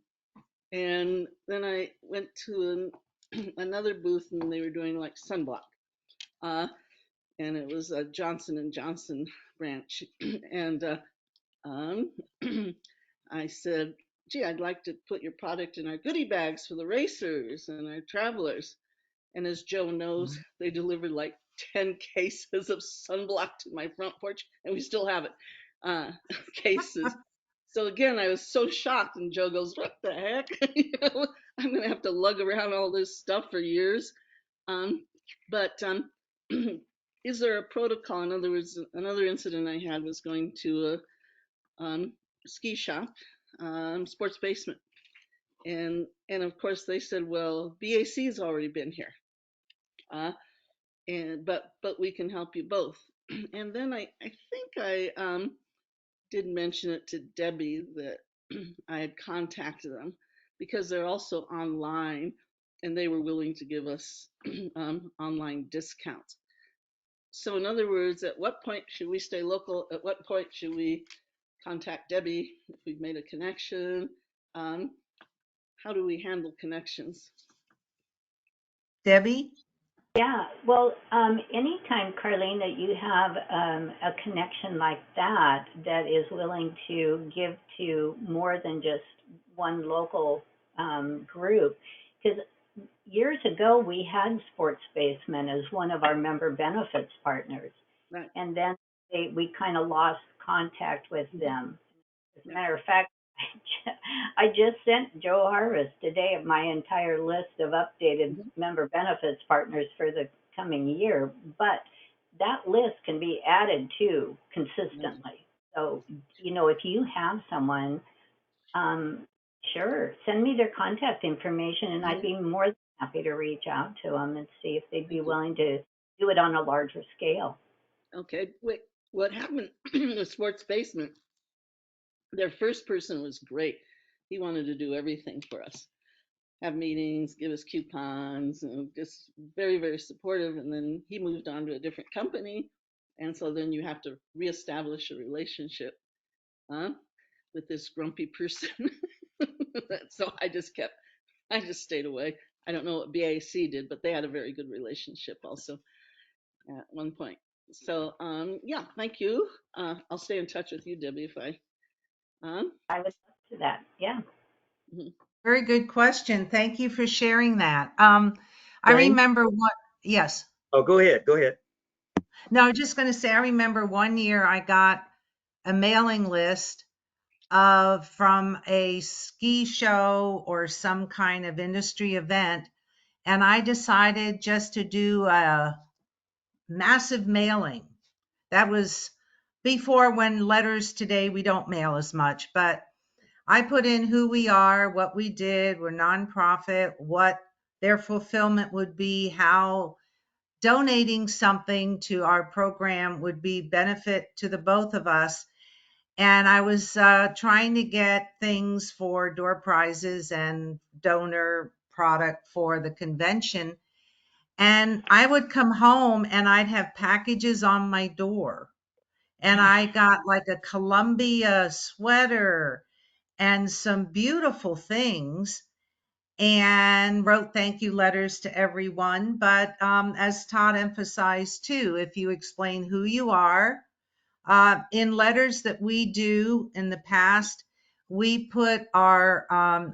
[SPEAKER 7] And then I went to another booth, and they were doing like sunblock, and it was a Johnson & Johnson branch. And I said, gee, I'd like to put your product in our goodie bags for the racers and our travelers. And as Joe knows, they delivered like 10 cases of sunblock to my front porch, and we still have it, cases. So again, I was so shocked, and Joe goes, what the heck? I'm going to have to lug around all this stuff for years. But is there a protocol? In other words, another incident I had was going to a ski shop, Sports Basement. And of course they said, well, BAC's already been here. But we can help you both. And then I think I did mention it to Debbie that I had contacted them because they're also online, and they were willing to give us online discounts. So in other words, at what point should we stay local? At what point should we contact Debbie if we've made a connection? How do we handle connections?
[SPEAKER 3] Debbie?
[SPEAKER 14] Yeah, well, anytime, Carlene, that you have a connection like that that is willing to give to more than just one local group, because years ago we had Sports Basement as one of our member benefits partners,
[SPEAKER 7] right.
[SPEAKER 14] And then we kind of lost contact with them. As a matter of fact, I just sent Joe Harvest today my entire list of updated member benefits partners for the coming year, but that list can be added to consistently. So, if you have someone, sure, send me their contact information, and I'd be more than happy to reach out to them and see if they'd be willing to do it on a larger scale.
[SPEAKER 7] Okay, wait, what happened with Sports Basement? Their first person was great. He wanted to do everything for us, have meetings, give us coupons, and just very, very supportive. And then he moved on to a different company. And so then you have to reestablish a relationship with this grumpy person. So I just stayed away. I don't know what BAC did, but they had a very good relationship also at one point. So yeah, thank you. I'll stay in touch with you, Debbie, if I
[SPEAKER 14] would love to that. Yeah.
[SPEAKER 3] Very good question. Thank you for sharing that. I remember what, yes.
[SPEAKER 2] Oh, go ahead. Go ahead.
[SPEAKER 3] No, I was just going to say, I remember one year I got a mailing list from a ski show or some kind of industry event, and I decided just to do a massive mailing. That was before, when letters today we don't mail as much, but I put in who we are, what we did, we're nonprofit, what their fulfillment would be, how donating something to our program would be benefit to the both of us. And I was trying to get things for door prizes and donor product for the convention. And I would come home and I'd have packages on my door. And I got like a Columbia sweater and some beautiful things, and wrote thank you letters to everyone. But as Todd emphasized too, if you explain who you are, in letters that we do in the past, we put our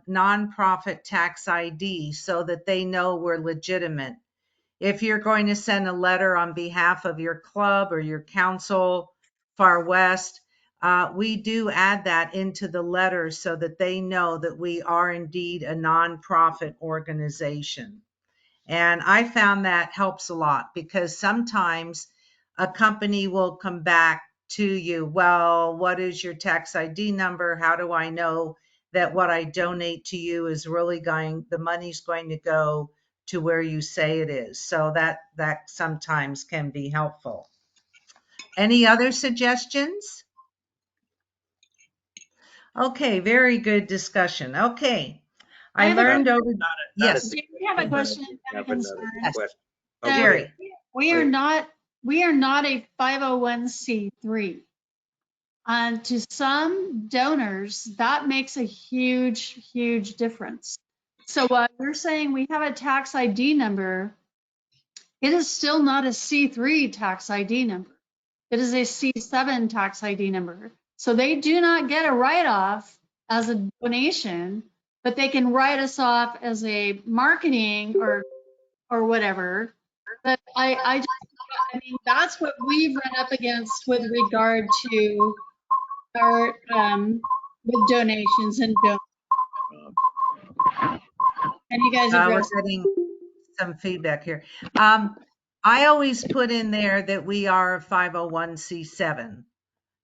[SPEAKER 3] nonprofit tax ID so that they know we're legitimate. If you're going to send a letter on behalf of your club or your council, Far West, we do add that into the letter so that they know that we are indeed a nonprofit organization. And I found that helps a lot because sometimes a company will come back to you, well, what is your tax ID number? How do I know that what I donate to you is really the money's going to go to where you say it is? So that sometimes can be helpful. Any other suggestions? Okay, very good discussion. Okay. I learned over, yes.
[SPEAKER 16] We have a question and a
[SPEAKER 2] Have another
[SPEAKER 16] concern.
[SPEAKER 2] question.
[SPEAKER 16] So
[SPEAKER 2] Oh, go ahead.
[SPEAKER 16] we are not a 501c3. And to some donors, that makes a huge, huge difference. So while we're saying we have a tax ID number, it is still not a C3 tax ID number. It is a C7 tax ID number. So they do not get a write-off as a donation, but they can write us off as a marketing or whatever. But I mean, that's what we've run up against with regard to our with donations and and you guys
[SPEAKER 3] We're
[SPEAKER 16] address
[SPEAKER 3] getting some feedback here. I always put in there that we are a 501c7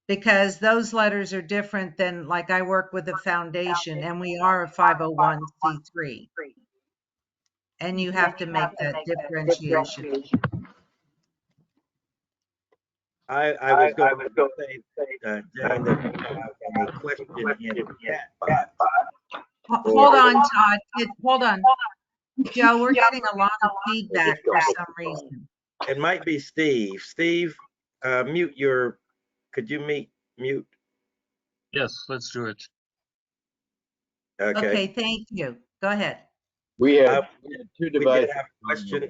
[SPEAKER 3] because those letters are different than, like, I work with a foundation and we are a 501c3. And you have to make that differentiation.
[SPEAKER 2] I was going to say, Jane, that we have a question in the chat box.
[SPEAKER 3] Hold on, Todd. Hold on. Joe, we're getting a lot of feedback for some reason.
[SPEAKER 2] It might be Steve. Steve, could you mute?
[SPEAKER 12] Yes, let's do it.
[SPEAKER 3] Okay, thank you. Go ahead.
[SPEAKER 20] We have two devices.
[SPEAKER 2] We did have a question.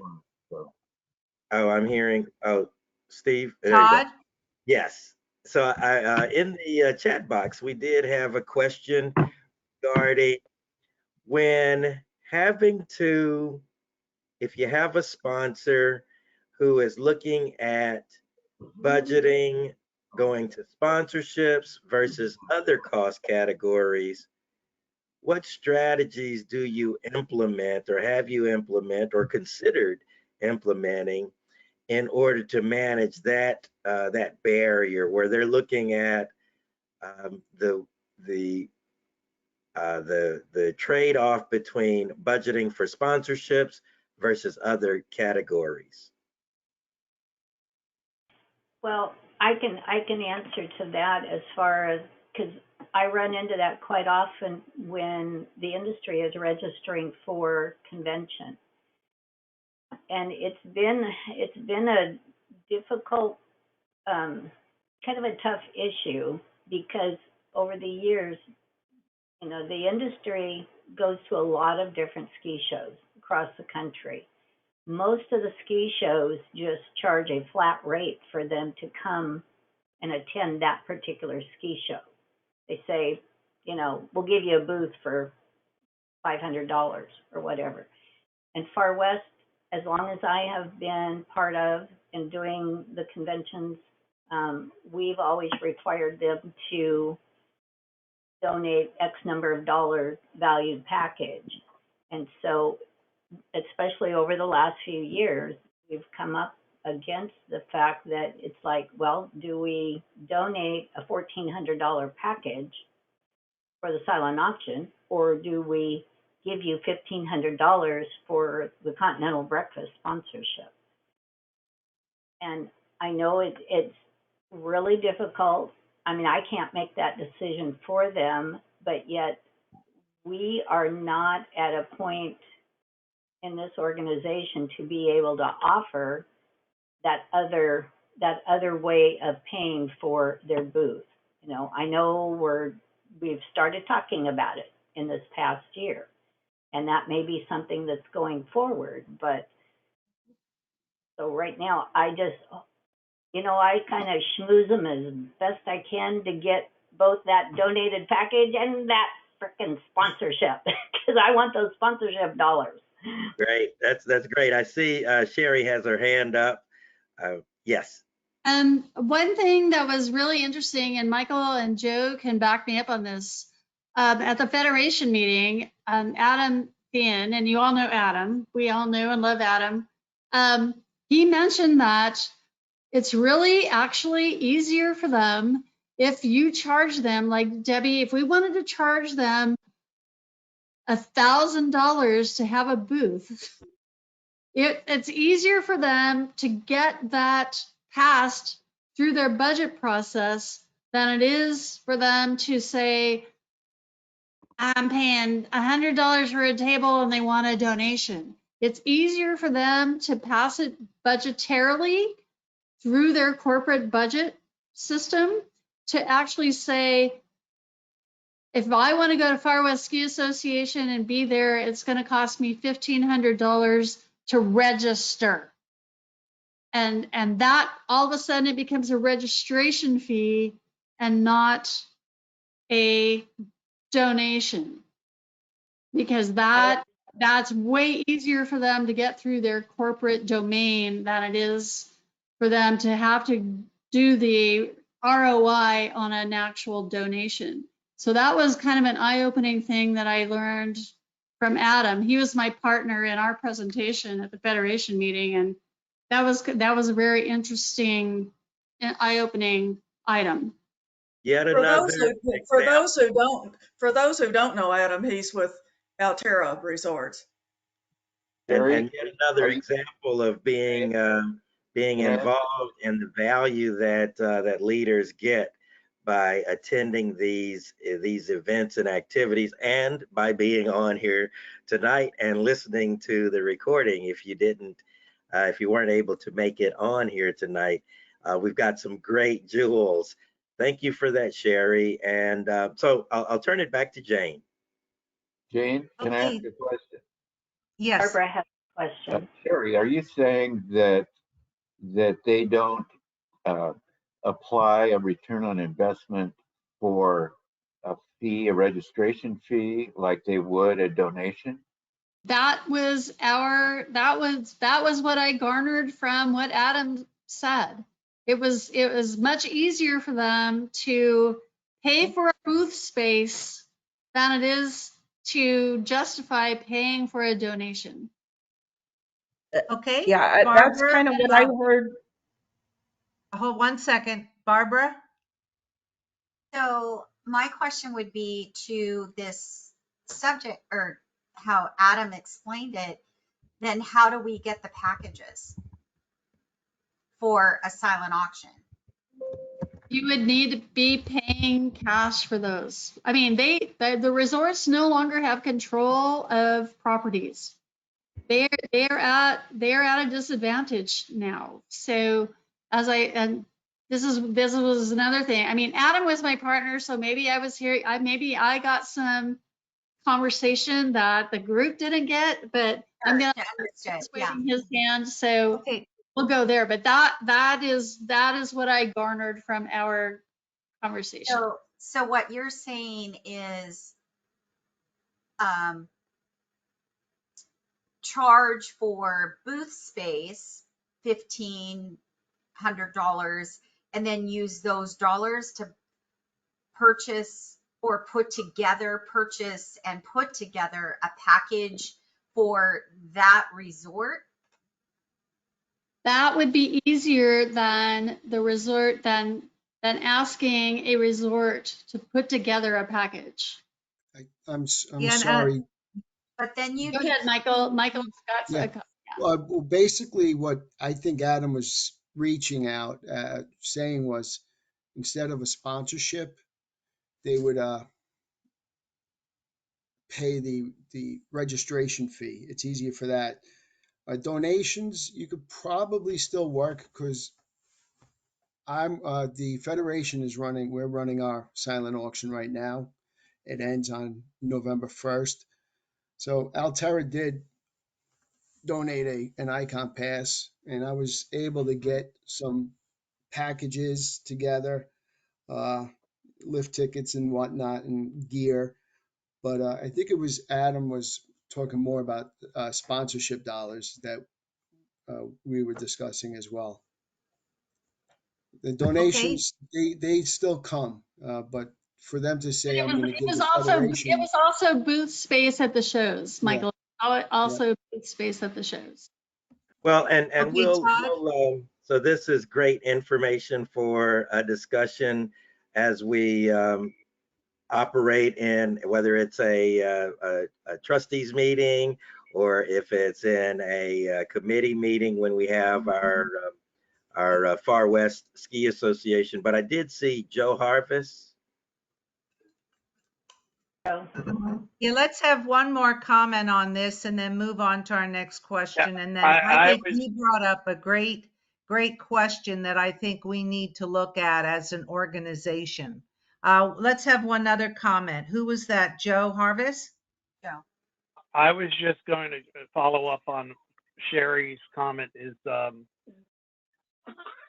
[SPEAKER 2] Oh, I'm hearing. Oh, Steve.
[SPEAKER 3] Todd?
[SPEAKER 2] Yes. So in the chat box, we did have a question regarding when having to, if you have a sponsor who is looking at budgeting, going to sponsorships versus other cost categories, what strategies do you implement or have you implement or considered implementing in order to manage that that barrier where they're looking at the trade-off between budgeting for sponsorships versus other categories?
[SPEAKER 14] Well, I can answer to that as far as, because I run into that quite often when the industry is registering for convention. And it's been a difficult, kind of a tough issue because over the years, you know, the industry goes to a lot of different ski shows across the country. Most of the ski shows just charge a flat rate for them to come and attend that particular ski show. They say, you know, we'll give you a booth for $500 or whatever. And Far West, as long as I have been part of and doing the conventions, we've always required them to donate X number of dollars valued package. And so, especially over the last few years, we've come up against the fact that it's like, well, do we donate a $1,400 package for the silent auction, or do we give you $1,500 for the Continental Breakfast sponsorship? And I know it's really difficult. I mean, I can't make that decision for them, but yet we are not at a point in this organization to be able to offer that other way of paying for their booth. You know, I know we've started talking about it in this past year, and that may be something that's going forward. But so right now, I just, you know, I kind of schmooze them as best I can to get both that donated package and that frickin' sponsorship because I want those sponsorship dollars.
[SPEAKER 2] Great. That's great. I see Sherry has her hand up. Yes.
[SPEAKER 16] One thing that was really interesting, and Michael and Joe can back me up on this, at the Federation meeting, Adam Finn, and you all know Adam, we all know and love Adam, he mentioned that it's really actually easier for them if you charge them, like Debbie, if we wanted to charge them $1,000 to have a booth, it's easier for them to get that passed through their budget process than it is for them to say, I'm paying $100 for a table and they want a donation. It's easier for them to pass it budgetarily through their corporate budget system to actually say, if I want to go to Far West Ski Association and be there, it's going to cost me $1,500 to register. And that all of a sudden it becomes a registration fee and not a donation, because that's way easier for them to get through their corporate domain than it is for them to have to do the ROI on an actual donation. So that was kind of an eye-opening thing that I learned from Adam. He was my partner in our presentation at the Federation meeting, and that was a very interesting and eye-opening item.
[SPEAKER 2] Yet
[SPEAKER 4] For
[SPEAKER 2] another
[SPEAKER 4] those who don't know Adam, he's with Alterra Resorts.
[SPEAKER 2] and yet another example of being involved in the value that leaders get by attending these events and activities, and by being on here tonight and listening to the recording. If you weren't able to make it on here tonight, we've got some great jewels. Thank you for that, Sherry. And so I'll turn it back to Jane.
[SPEAKER 20] Jane, can I ask a question?
[SPEAKER 3] Yes.
[SPEAKER 14] Barbara has a question.
[SPEAKER 20] Sherry, are you saying that they don't apply a return on investment for a fee, a registration fee, like they would a donation?
[SPEAKER 16] That was what I garnered from what Adam said. It was much easier for them to pay for a booth space than it is to justify paying for a donation.
[SPEAKER 3] Okay.
[SPEAKER 11] Yeah, that's
[SPEAKER 3] Barbara,
[SPEAKER 11] kind of what I heard.
[SPEAKER 3] Hold 1 second. Barbara?
[SPEAKER 13] So my question would be to this subject, or how Adam explained it, then how do we get the packages for a silent auction?
[SPEAKER 16] You would need to be paying cash for those. I mean, the resorts no longer have control of properties. They're at a disadvantage now. So this was another thing. I mean, Adam was my partner, so maybe I was here. Maybe I got some conversation that the group didn't get, but I'm gonna waving his hand. So
[SPEAKER 3] okay,
[SPEAKER 16] we'll go there. But that is what I garnered from our conversation.
[SPEAKER 13] So what you're saying is, charge for booth space $1,500, and then use those dollars to purchase and put together a package for that resort.
[SPEAKER 16] That would be easier than the resort than asking a resort to put together a package.
[SPEAKER 15] I'm sorry.
[SPEAKER 13] But then you
[SPEAKER 16] go ahead, Michael. Michael's got
[SPEAKER 15] yeah. Well, basically what I think Adam was reaching out saying was, instead of a sponsorship, they would pay the registration fee. It's easier for that. Donations, you could probably still work, because the Federation is we're running our silent auction right now. It ends on November 1st. So Alterra did donate an Icon Pass, and I was able to get some packages together. lift tickets and whatnot and gear. But I think it was Adam was talking more about sponsorship dollars that we were discussing as well. The
[SPEAKER 3] Okay.
[SPEAKER 15] donations, they still come, but for them to say, I'm going to
[SPEAKER 16] It
[SPEAKER 15] give
[SPEAKER 16] was
[SPEAKER 15] the
[SPEAKER 16] also,
[SPEAKER 15] federation.
[SPEAKER 16] booth space at the shows,
[SPEAKER 15] Yeah,
[SPEAKER 16] Michael. Also booth space at the shows.
[SPEAKER 2] Well, and
[SPEAKER 3] Okay, Todd.
[SPEAKER 2] so this is great information for a discussion as we operate in, whether it's a trustees meeting or if it's in a committee meeting when we have our Far West Ski Association. But I did see Joe Harvis.
[SPEAKER 3] Yeah, let's have one more comment on this and then move on to our next question. And then
[SPEAKER 18] I
[SPEAKER 3] think he brought up a great question that I think we need to look at as an organization. Let's have one other comment. Who was that? Joe Harvis? Joe.
[SPEAKER 18] I was just going to follow up on Sherry's comment is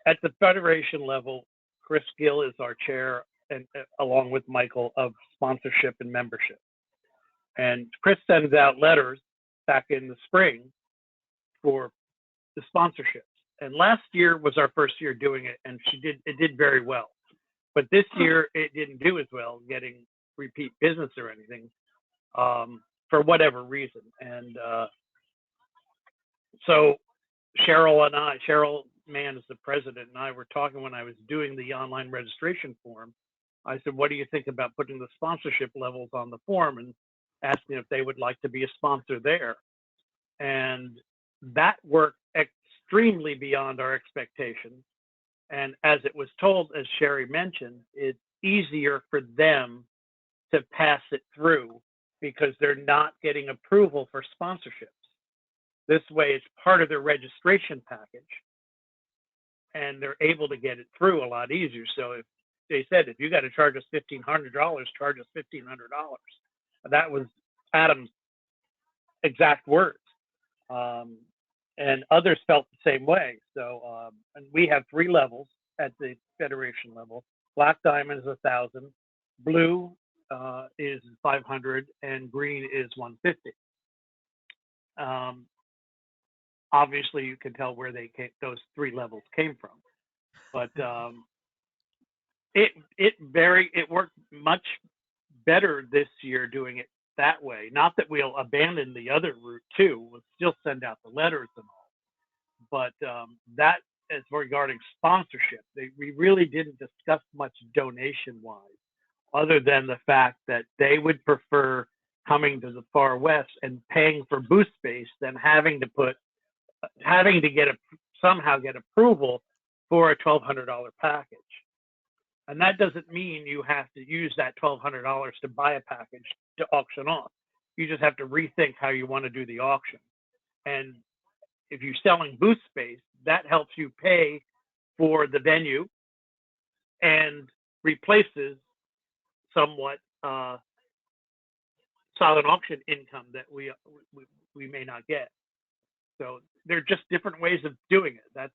[SPEAKER 18] at the federation level, Chris Gill is our chair, and along with Michael, of sponsorship and membership. And Chris sends out letters back in the spring for the sponsorships. And last year was our first year doing it, and it did very well. But this year it didn't do as well, getting repeat business or anything, for whatever reason. And so Cheryl Mann is the president, and I were talking when I was doing the online registration form. I said, what do you think about putting the sponsorship levels on the form and asking if they would like to be a sponsor there? And that worked extremely beyond our expectations. And as it was told, as Sherry mentioned, it's easier for them to pass it through because they're not getting approval for sponsorships. This way, it's part of their registration package, and they're able to get it through a lot easier. So if they said, if you got to charge us $1,500, charge us $1,500. That was Adam's exact words. And others felt the same way. So, and we have 3 levels at the federation level. Black diamond is 1,000, blue is 500, and green is 150. Obviously, you can tell where those 3 levels came from, but it worked much better this year doing it that way. Not that we'll abandon the other route too. We'll still send out the letters and all, but that as regarding sponsorship, we really didn't discuss much donation wise, other than the fact that they would prefer coming to the Far West and paying for booth space than having to somehow get approval for a $1,200 package. And that doesn't mean you have to use that $1,200 to buy a package to auction off. You just have to rethink how you want to do the auction. And if you're selling booth space, that helps you pay for the venue and replaces somewhat silent auction income that we may not get. So they're just different ways of doing it. That's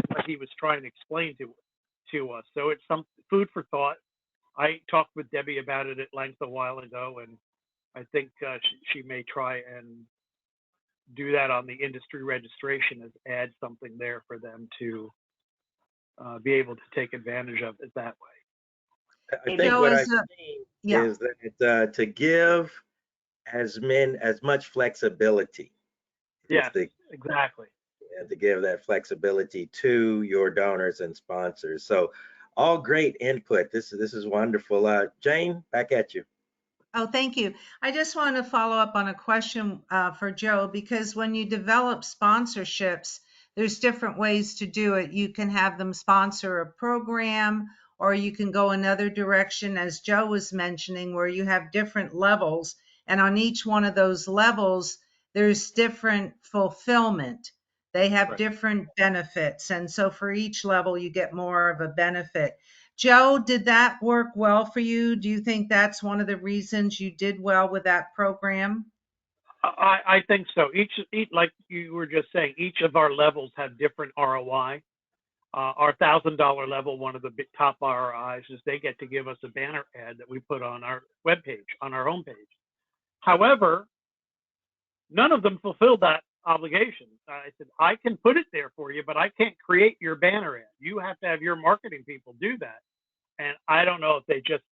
[SPEAKER 18] what he was trying to explain to us. So it's some food for thought. I talked with Debbie about it at length a while ago, and I think she may try and do that on the industry registration, as add something there for them to be able to take advantage of it that way.
[SPEAKER 2] I think what I've seen is that to give as much flexibility.
[SPEAKER 18] Yes, exactly.
[SPEAKER 2] To give that flexibility to your donors and sponsors. So all great input. This is wonderful. Jane, back at you.
[SPEAKER 3] Oh, thank you. I just want to follow up on a question for Joe, because when you develop sponsorships, there's different ways to do it. You can have them sponsor a program, or you can go another direction, as Joe was mentioning, where you have different levels. And on each one of those levels, there's different fulfillment. They have different benefits. And so for each level, you get more of a benefit. Joe, did that work well for you? Do you think that's one of the reasons you did well with that program?
[SPEAKER 18] I think so. Each, like you were just saying, each of our levels have different ROI. Our $1,000 level, one of the big top ROIs is they get to give us a banner ad that we put on our webpage, on our homepage. However, none of them fulfilled that obligation. I said, I can put it there for you, but I can't create your banner ad. You have to have your marketing people do that. And I don't know if they just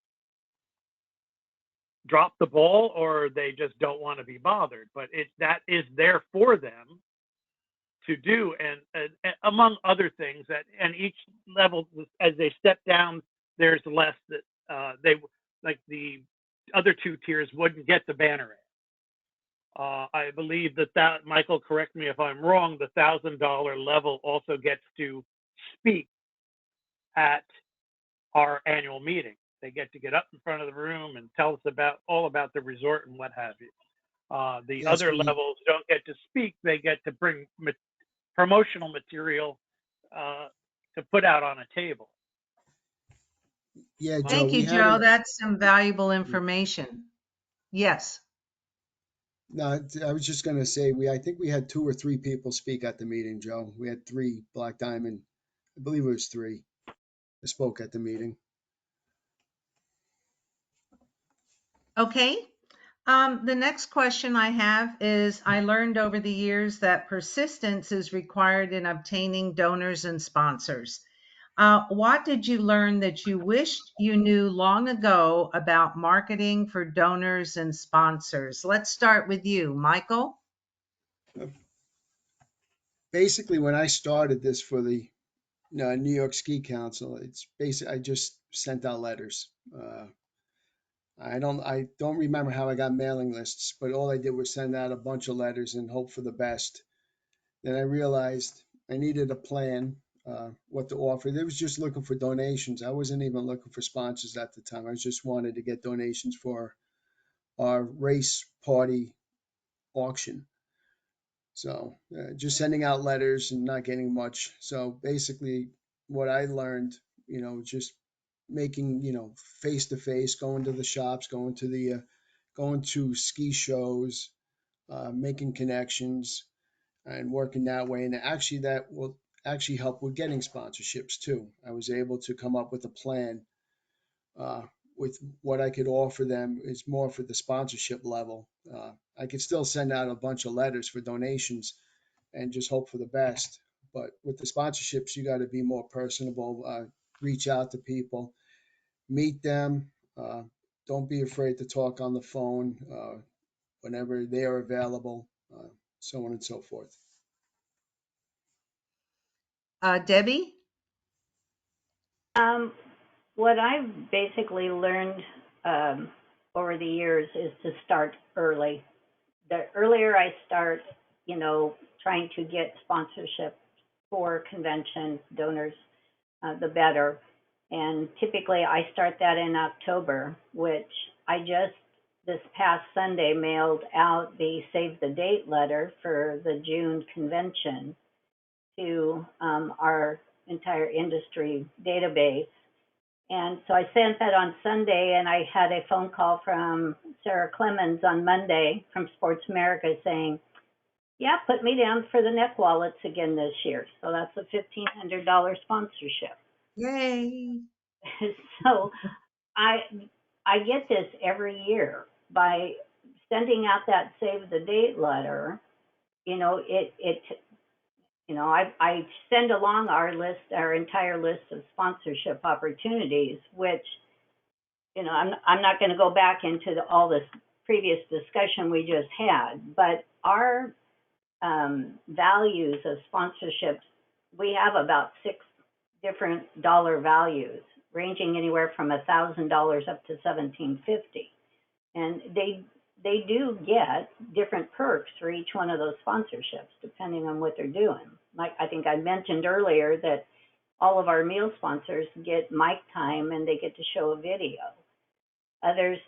[SPEAKER 18] drop the ball or they just don't want to be bothered, but that is there for them to do. And among other things, that and each level, as they step down, there's less that they, like the other two tiers, wouldn't get the banner ad. I believe that Michael, correct me if I'm wrong, the $1,000 level also gets to speak at our annual meeting. They get to get up in front of the room and tell us all about the resort and what have you. The
[SPEAKER 15] Yes,
[SPEAKER 18] other levels don't get to speak. They get to bring promotional material to put out on a table.
[SPEAKER 15] Yeah, Joe,
[SPEAKER 3] Thank you,
[SPEAKER 15] we had
[SPEAKER 3] Joe.
[SPEAKER 15] a,
[SPEAKER 3] That's some valuable information. Yes.
[SPEAKER 15] no, I was just gonna say, I think we had 2 or 3 people speak at the meeting, Joe. We had 3 Black Diamond, I believe it was 3 that spoke at the meeting.
[SPEAKER 3] Okay. The next question I have is, I learned over the years that persistence is required in obtaining donors and sponsors. What did you learn that you wished you knew long ago about marketing for donors and sponsors? Let's start with you, Michael.
[SPEAKER 15] Basically, when I started this for the New York Ski Council, it's basically I just sent out letters. I don't remember how I got mailing lists, but all I did was send out a bunch of letters and hope for the best. Then I realized I needed a plan, what to offer. They was just looking for donations. I wasn't even looking for sponsors at the time. I just wanted to get donations for our race party auction. So just sending out letters and not getting much. So basically what I learned, just making, face to face, going to the shops, going to ski shows, making connections and working that way. And actually that will actually help with getting sponsorships too. I was able to come up with a plan with what I could offer them is more for the sponsorship level. I could still send out a bunch of letters for donations and just hope for the best. But with the sponsorships, you got to be more personable, reach out to people, meet them. Don't be afraid to talk on the phone whenever they are available, so on and so forth.
[SPEAKER 3] Debbie?
[SPEAKER 14] What I've basically learned over the years is to start early. The earlier I start, trying to get sponsorship for convention donors, the better. And typically I start that in October, which I just this past Sunday mailed out the save the date letter for the June convention to our entire industry database. And so I sent that on Sunday, and I had a phone call from Sarah Clemens on Monday from Sports America saying, yeah, put me down for the neck wallets again this year. So that's a $1,500 sponsorship.
[SPEAKER 3] Yay.
[SPEAKER 14] So I get this every year by sending out that save the date letter. I send along our entire list of sponsorship opportunities, which, I'm not going to go back into all this previous discussion we just had, but our values of sponsorships, we have about 6 different dollar values, ranging anywhere from $1,000 up to $1,750, and they do get different perks for each one of those sponsorships, depending on what they're doing. Like I think I mentioned earlier that all of our meal sponsors get mic time and they get to show a video. Others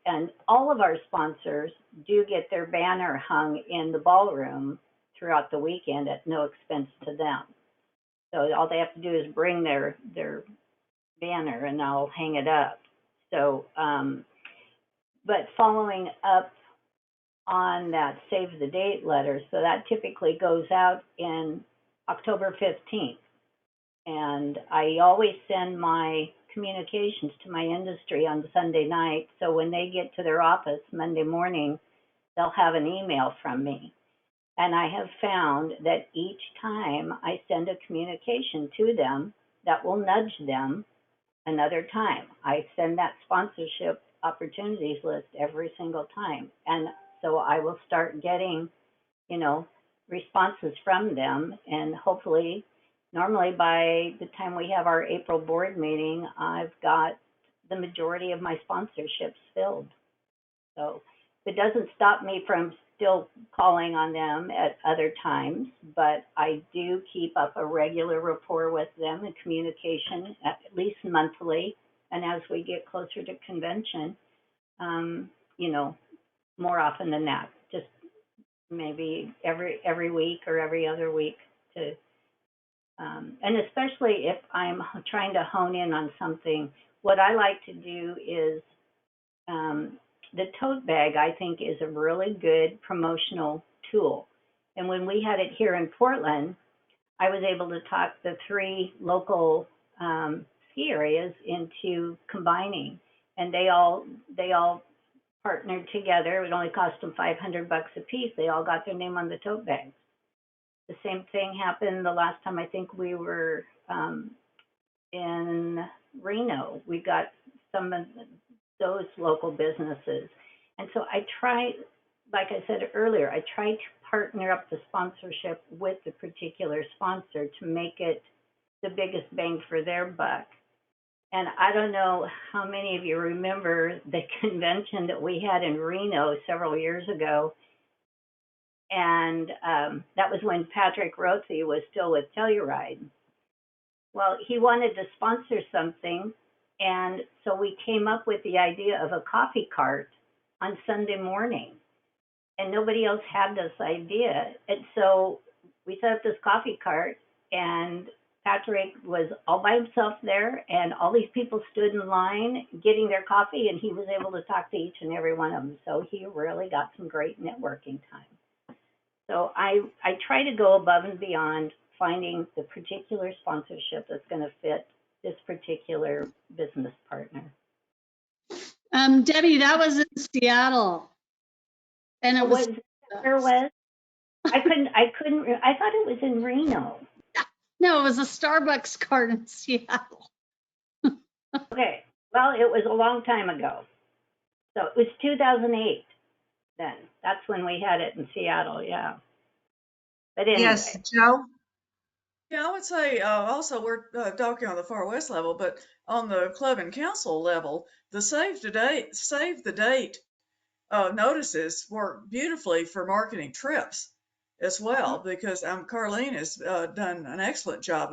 [SPEAKER 14] and all of our sponsors do get their banner hung in the ballroom throughout the weekend at no expense to them. So all they have to do is bring their banner and I'll hang it up. So, but following up on that save the date letter, so that typically goes out in October 15th. And I always send my communications to my industry on Sunday night. So when they get to their office Monday morning, they'll have an email from me. And I have found that each time I send a communication to them, that will nudge them another time. I send that sponsorship opportunities list every single time. And so I will start getting, responses from them. And hopefully, normally by the time we have our April board meeting, I've got the majority of my sponsorships filled. So it doesn't stop me from still calling on them at other times, but I do keep up a regular rapport with them and communication at least monthly. And as we get closer to convention, more often than that, just maybe every week or every other week to, and especially if I'm trying to hone in on something, what I like to do is, the tote bag, I think, is a really good promotional tool. And when we had it here in Portland, I was able to talk the 3 local ski areas into combining, and they all partnered together. It only cost them $500 a piece. They all got their name on the tote bags. The same thing happened the last time I think we were in Reno. We got some of those local businesses. And so I try, like I said earlier, I try to partner up the sponsorship with the particular sponsor to make it the biggest bang for their buck. And I don't know how many of you remember the convention that we had in Reno several years ago. And that was when Patrick Rothy was still with Telluride. Well, he wanted to sponsor something. And so we came up with the idea of a coffee cart on Sunday morning. And nobody else had this idea. And so we set up this coffee cart, and Patrick was all by himself there, and all these people stood in line getting their coffee, and he was able to talk to each and every one of them. So he really got some great networking time. So I try to go above and beyond finding the particular sponsorship that's going to fit this particular business partner.
[SPEAKER 16] Debbie, that was in Seattle. And it was,
[SPEAKER 14] where was? I thought it was in Reno.
[SPEAKER 16] No, it was a Starbucks cart in Seattle.
[SPEAKER 14] Okay. Well, it was a long time ago. So it was 2008 then. That's when we had it in Seattle, yeah. But anyway.
[SPEAKER 3] Yes, Joe?
[SPEAKER 4] Yeah, I would say also we're talking on the Far West level, but on the club and council level, the save the date notices work beautifully for marketing trips as well, because Carlene has done an excellent job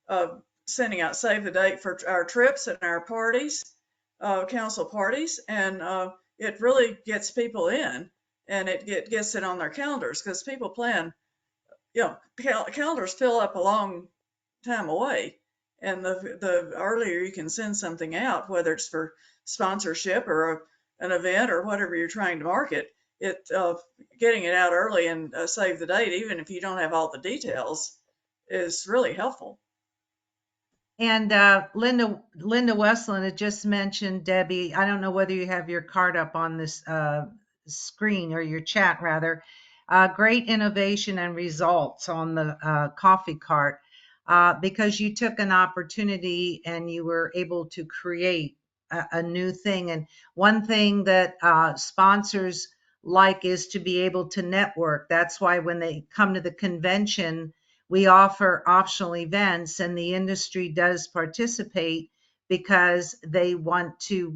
[SPEAKER 4] of sending out save the date for our trips and our parties, council parties, and it really gets people in, and it gets it on their calendars, because people plan, calendars fill up a long time away, and the earlier you can send something out, whether it's for sponsorship or an event or whatever you're trying to market, getting it out early and save the date, even if you don't have all the details, is really helpful.
[SPEAKER 3] And Linda Westland had just mentioned, Debbie, I don't know whether you have your card up on this screen, or your chat rather, great innovation and results on the coffee cart, because you took an opportunity and you were able to create a new thing. And one thing that sponsors like is to be able to network. That's why when they come to the convention, we offer optional events, and the industry does participate because they want to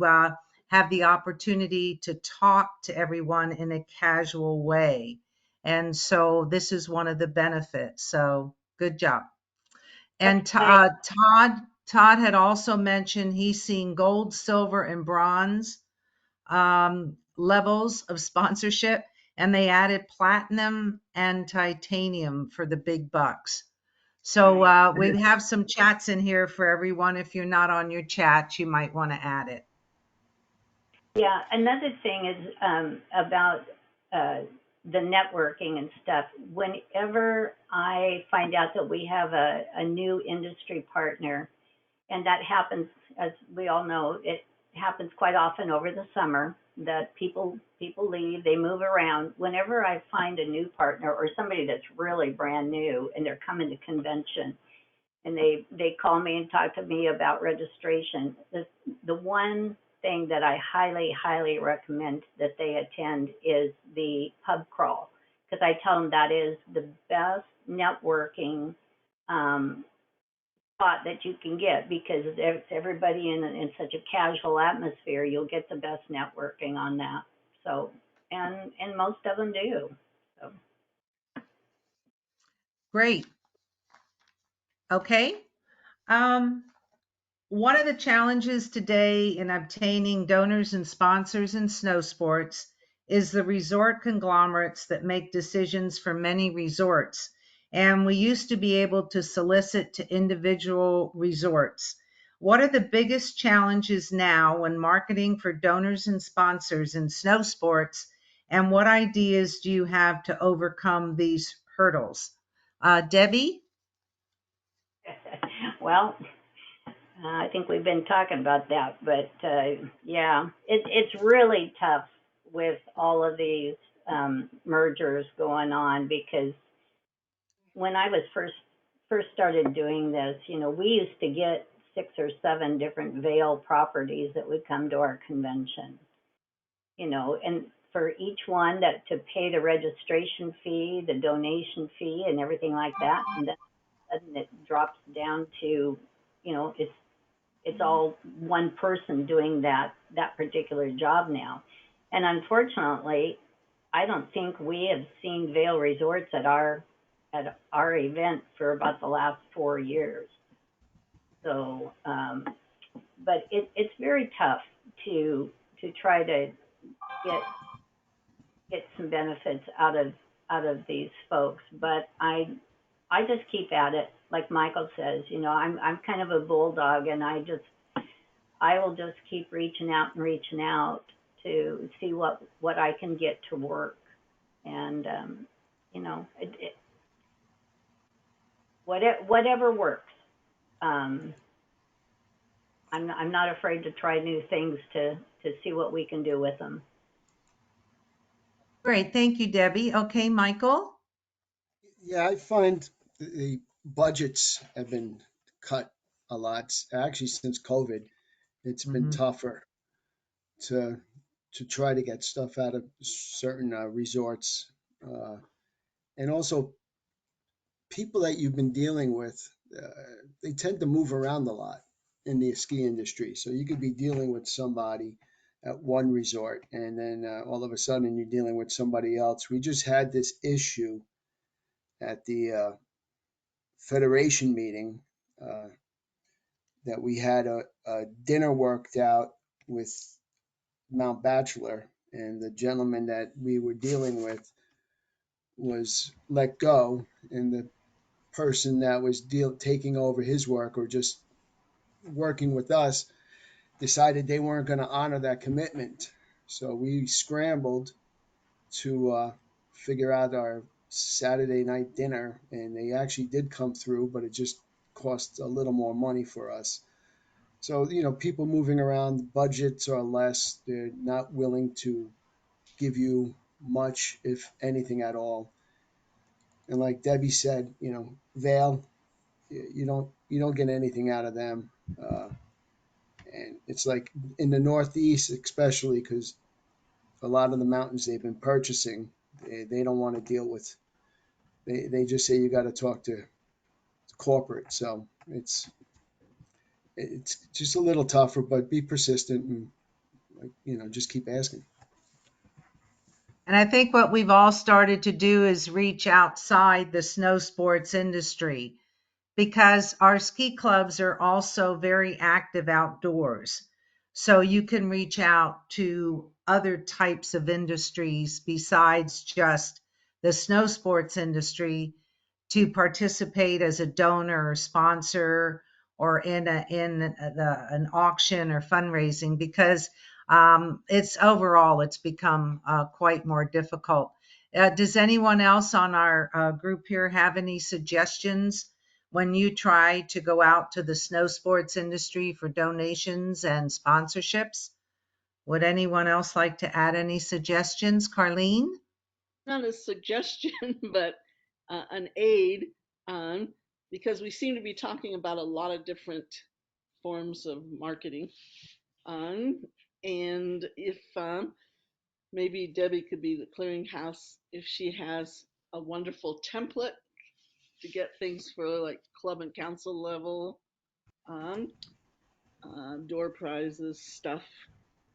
[SPEAKER 3] have the opportunity to talk to everyone in a casual way. And so this is one of the benefits. So good job. And Todd had also mentioned he's seen gold, silver, and bronze levels of sponsorship, and they added platinum and titanium for the big bucks. So we have some chats in here for everyone. If you're not on your chat, you might want to add it.
[SPEAKER 14] Yeah, another thing is about the networking and stuff. Whenever I find out that we have a new industry partner, and that happens, as we all know, it happens quite often over the summer that people leave, they move around. Whenever I find a new partner or somebody that's really brand new and they're coming to convention and they call me and talk to me about registration, the one thing that I highly recommend that they attend is the pub crawl, because I tell them that is the best networking spot that you can get, because it's everybody in such a casual atmosphere. You'll get the best networking on that. So, and most of them do. So.
[SPEAKER 3] Great. Okay. One of the challenges today in obtaining donors and sponsors in snow sports is the resort conglomerates that make decisions for many resorts. And we used to be able to solicit to individual resorts. What are the biggest challenges now when marketing for donors and sponsors in snow sports? And what ideas do you have to overcome these hurdles? Debbie?
[SPEAKER 14] Well, I think we've been talking about that, but yeah, it's really tough with all of these mergers going on, because when I was first started doing this, we used to get 6 or 7 different Vail properties that would come to our convention, and for each one that to pay the registration fee, the donation fee, and everything like that, and then sudden it drops down to, it's all one person doing that particular job now. And unfortunately, I don't think we have seen Vail Resorts at our event for about the last 4 years. So, but it's very tough to try to get some benefits out of these folks. But I just keep at it, like Michael says. I'm kind of a bulldog, and I will just keep reaching out to see what I can get to work, and whatever works. I'm not afraid to try new things to see what we can do with them.
[SPEAKER 3] Great, thank you, Debbie. Okay, Michael?
[SPEAKER 15] Yeah, I find the budgets have been cut a lot. Actually, since COVID, it's been tougher to try to get stuff out of certain resorts. And also, people that you've been dealing with, they tend to move around a lot in the ski industry. So you could be dealing with somebody at one resort, and then all of a sudden you're dealing with somebody else. We just had this issue at the federation meeting that we had a dinner worked out with Mount Bachelor, and the gentleman that we were dealing with was let go, and the person that was taking over his work or just working with us decided they weren't going to honor that commitment. So we scrambled to figure out our Saturday night dinner, and they actually did come through, but it just cost a little more money for us. So, people moving around, budgets are less, they're not willing to give you much, if anything at all. And like Debbie said, Vail, you don't get anything out of them. And it's like in the Northeast, especially because a lot of the mountains they've been purchasing, they don't want to deal with. They just say you got to talk to corporate. So it's just a little tougher, but be persistent and just keep asking.
[SPEAKER 3] And I think what we've all started to do is reach outside the snow sports industry, because our ski clubs are also very active outdoors. So you can reach out to other types of industries besides just the snow sports industry to participate as a donor or sponsor or in an auction or fundraising, because it's become quite more difficult. Does anyone else on our group here have any suggestions when you try to go out to the snow sports industry for donations and sponsorships? Would anyone else like to add any suggestions? Carlene?
[SPEAKER 7] Not a suggestion, but an aid, because we seem to be talking about a lot of different forms of marketing. And if maybe Debbie could be the clearinghouse if she has a wonderful template to get things for like club and council level, door prizes, stuff.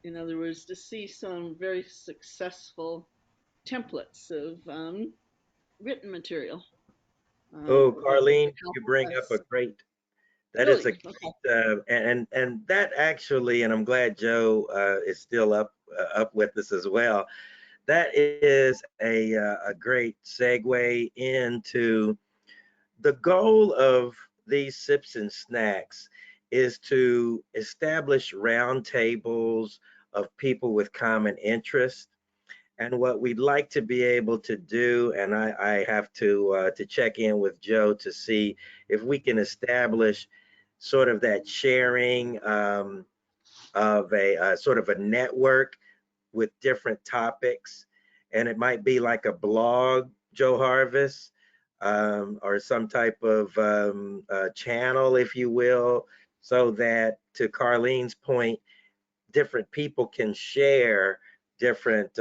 [SPEAKER 7] In other words, to see some very successful templates of written material.
[SPEAKER 2] Oh,
[SPEAKER 7] That would
[SPEAKER 2] Carlene,
[SPEAKER 7] help
[SPEAKER 2] you bring up a
[SPEAKER 7] us.
[SPEAKER 2] great, that is
[SPEAKER 7] Really?
[SPEAKER 2] a great, and that actually, and I'm glad Joe is still up with us as well. That is a great segue into the goal of these sips and snacks is to establish roundtables of people with common interest. And what we'd like to be able to do, and I have to check in with Joe to see if we can establish sort of that sharing of a sort of a network with different topics. And it might be like a blog, Joe Harvest, or some type of channel, if you will, so that, to Carlene's point, different people can share different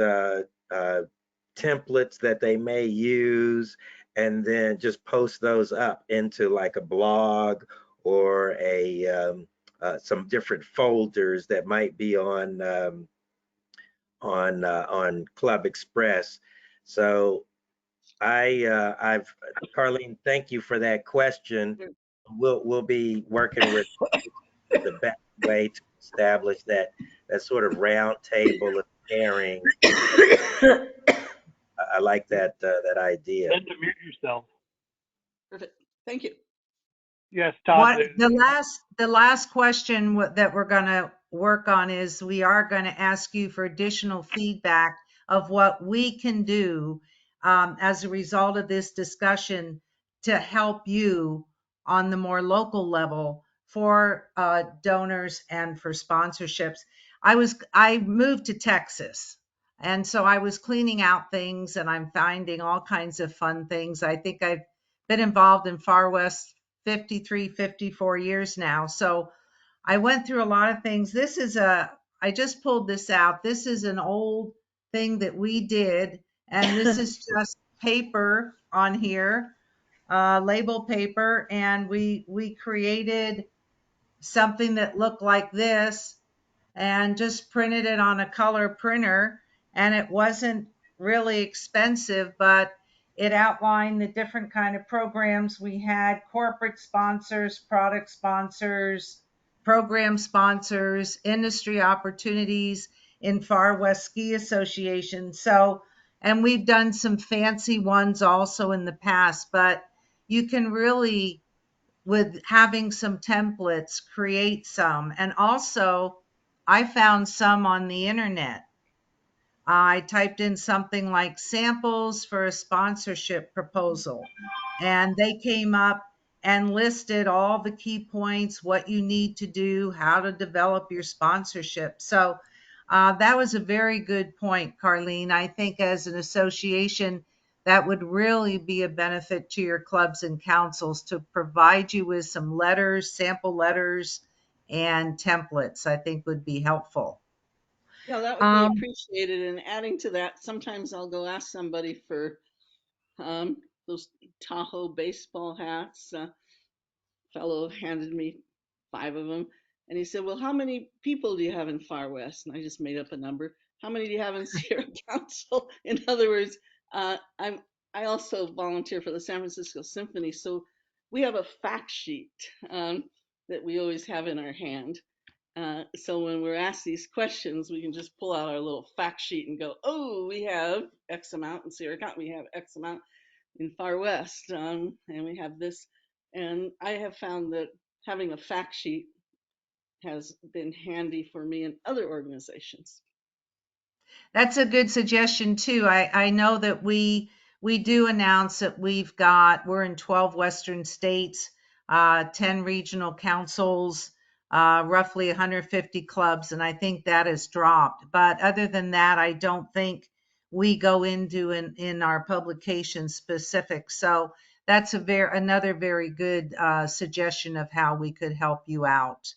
[SPEAKER 2] templates that they may use, and then just post those up into like a blog or some different folders that might be on Club Express. So I've Carlene, thank you for that question. We'll be working with the best way to establish that sort of round table of sharing. I like that idea.
[SPEAKER 18] Linda, mute yourself.
[SPEAKER 7] Perfect. Thank you.
[SPEAKER 18] Yes, Todd.
[SPEAKER 3] The last question that we're going to work on is we are going to ask you for additional feedback of what we can do as a result of this discussion to help you on the more local level for donors and for sponsorships. I moved to Texas, and so I was cleaning out things, and I'm finding all kinds of fun things. I think I've been involved in Far West 53, 54 years now. So I went through a lot of things. I just pulled this out. This is an old thing that we did, and this is just paper on here, label paper, and we created something that looked like this and just printed it on a color printer, and it wasn't really expensive, but it outlined the different kind of programs we had: corporate sponsors, product sponsors, program sponsors, industry opportunities in Far West Ski Association. So, and we've done some fancy ones also in the past, but you can really, with having some templates, create some. And also, I found some on the internet. I typed in something like samples for a sponsorship proposal, and they came up and listed all the key points, what you need to do, how to develop your sponsorship. So that was a very good point, Carlene. I think as an association, that would really be a benefit to your clubs and councils to provide you with some letters, sample letters, and templates. I think would be helpful.
[SPEAKER 7] Yeah, that would be appreciated. And adding to that, sometimes I'll go ask somebody for those Tahoe baseball hats. Fellow handed me 5 of them, and he said, "Well, how many people do you have in Far West?" And I just made up a number. How many do you have in Sierra Council? In other words, I also volunteer for the San Francisco Symphony, so we have a fact sheet that we always have in our hand. So when we're asked these questions, we can just pull out our little fact sheet and go, "Oh, we have X amount in Sierra County, we have X amount in Far West, and we have this." And I have found that having a fact sheet has been handy for me in other organizations.
[SPEAKER 3] That's a good suggestion too. I know that we do announce that we're in 12 Western states, 10 regional councils, roughly 150 clubs, and I think that has dropped. But other than that, I don't think we go into in our publication specific. So that's another very good suggestion of how we could help you out.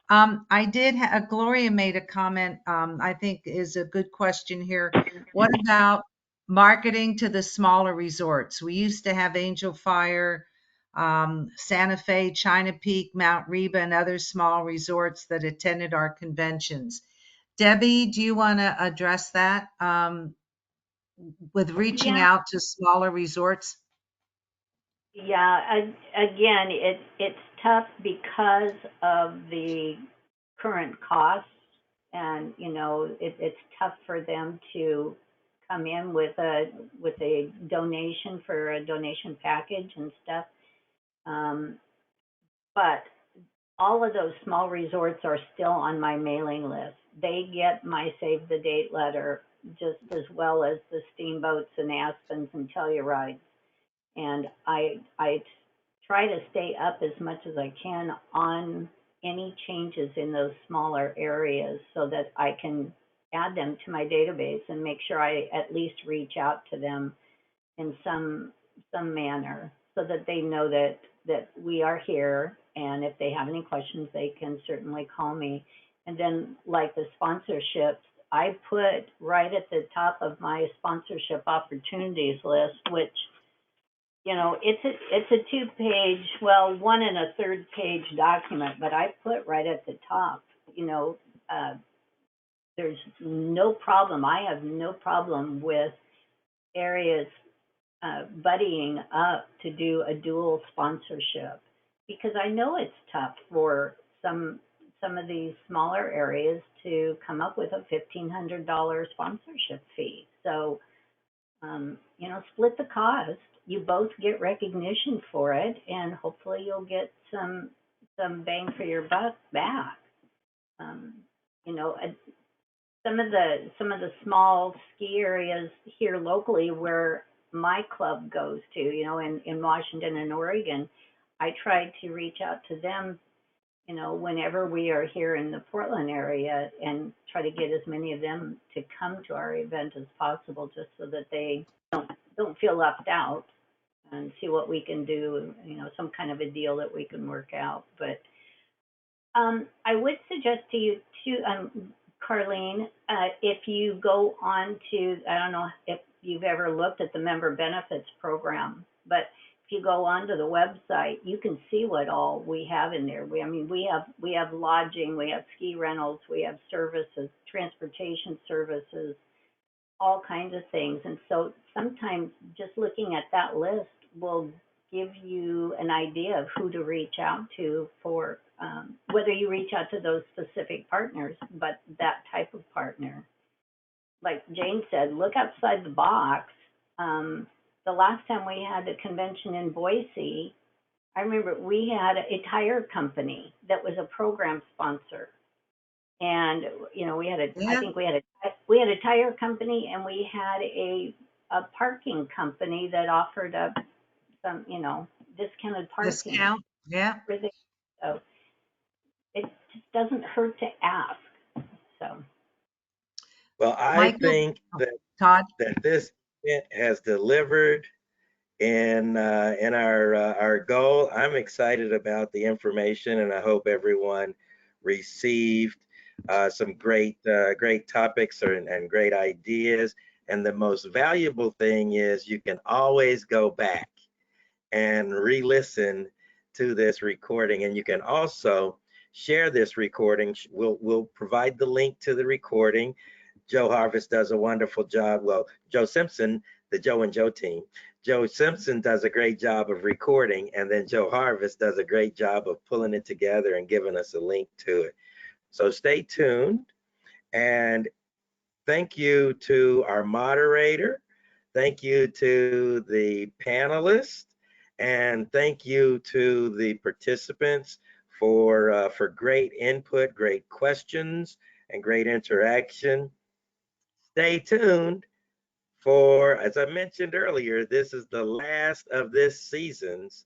[SPEAKER 3] I did, Gloria made a comment, I think is a good question here. What about marketing to the smaller resorts? We used to have Angel Fire, Santa Fe, China Peak, Mount Reba, and other small resorts that attended our conventions. Debbie, do you want to address that with reaching
[SPEAKER 14] Yeah,
[SPEAKER 3] out to smaller resorts?
[SPEAKER 14] yeah. Again, it's tough because of the current costs, and it's tough for them to come in with a donation for a donation package and stuff. Um, but all of those small resorts are still on my mailing list. They get my save the date letter just as well as the Steamboats and Aspens and Tellurides. And I try to stay up as much as I can on any changes in those smaller areas so that I can add them to my database and make sure I at least reach out to them in some manner so that they know that we are here, and if they have any questions they can certainly call me. And then like the sponsorships, I put right at the top of my sponsorship opportunities list, which it's a 2-page, well, 1 1/3 page document, but I put right at the top, there's no problem. I have no problem with areas buddying up to do a dual sponsorship, because I know it's tough for some of these smaller areas to come up with a $1,500 sponsorship fee. So split the cost. You both get recognition for it, and hopefully you'll get some bang for your buck back. You know, some of the small ski areas here locally where my club goes to, in Washington and Oregon, I try to reach out to them, whenever we are here in the Portland area, and try to get as many of them to come to our event as possible, just so that they don't feel left out, and see what we can do, some kind of a deal that we can work out. But I would suggest to you too, Carlene, if you go on to, I don't know if you've ever looked at the member benefits program, but if you go onto the website, you can see what all we have in there. We have lodging, we have ski rentals, we have services, transportation services, all kinds of things. And so sometimes just looking at that list will give you an idea of who to reach out to for whether you reach out to those specific partners, but that type of partner. Like Jane said, look outside the box. The last time we had a convention in Boise, I remember we had a tire company that was a program sponsor. And we had I think we had a tire company, and we had a parking company that offered up some discounted parking.
[SPEAKER 3] Discount, yeah.
[SPEAKER 14] So it just doesn't hurt to ask. So.
[SPEAKER 2] Well, I
[SPEAKER 3] Michael?
[SPEAKER 2] think
[SPEAKER 3] Todd?
[SPEAKER 2] that this event has delivered in our goal. I'm excited about the information, and I hope everyone received some great topics and great ideas. And the most valuable thing is you can always go back and re-listen to this recording, and you can also share this recording. We'll provide the link to the recording. Joe Harvest does a wonderful job. Well, Joe Simpson, the Joe and Joe team. Joe Simpson does a great job of recording, and then Joe Harvest does a great job of pulling it together and giving us a link to it. So stay tuned, and thank you to our moderator. Thank you to the panelists, and thank you to the participants for great input, great questions, and great interaction. stay tuned for, as I mentioned earlier, this is the last of this season's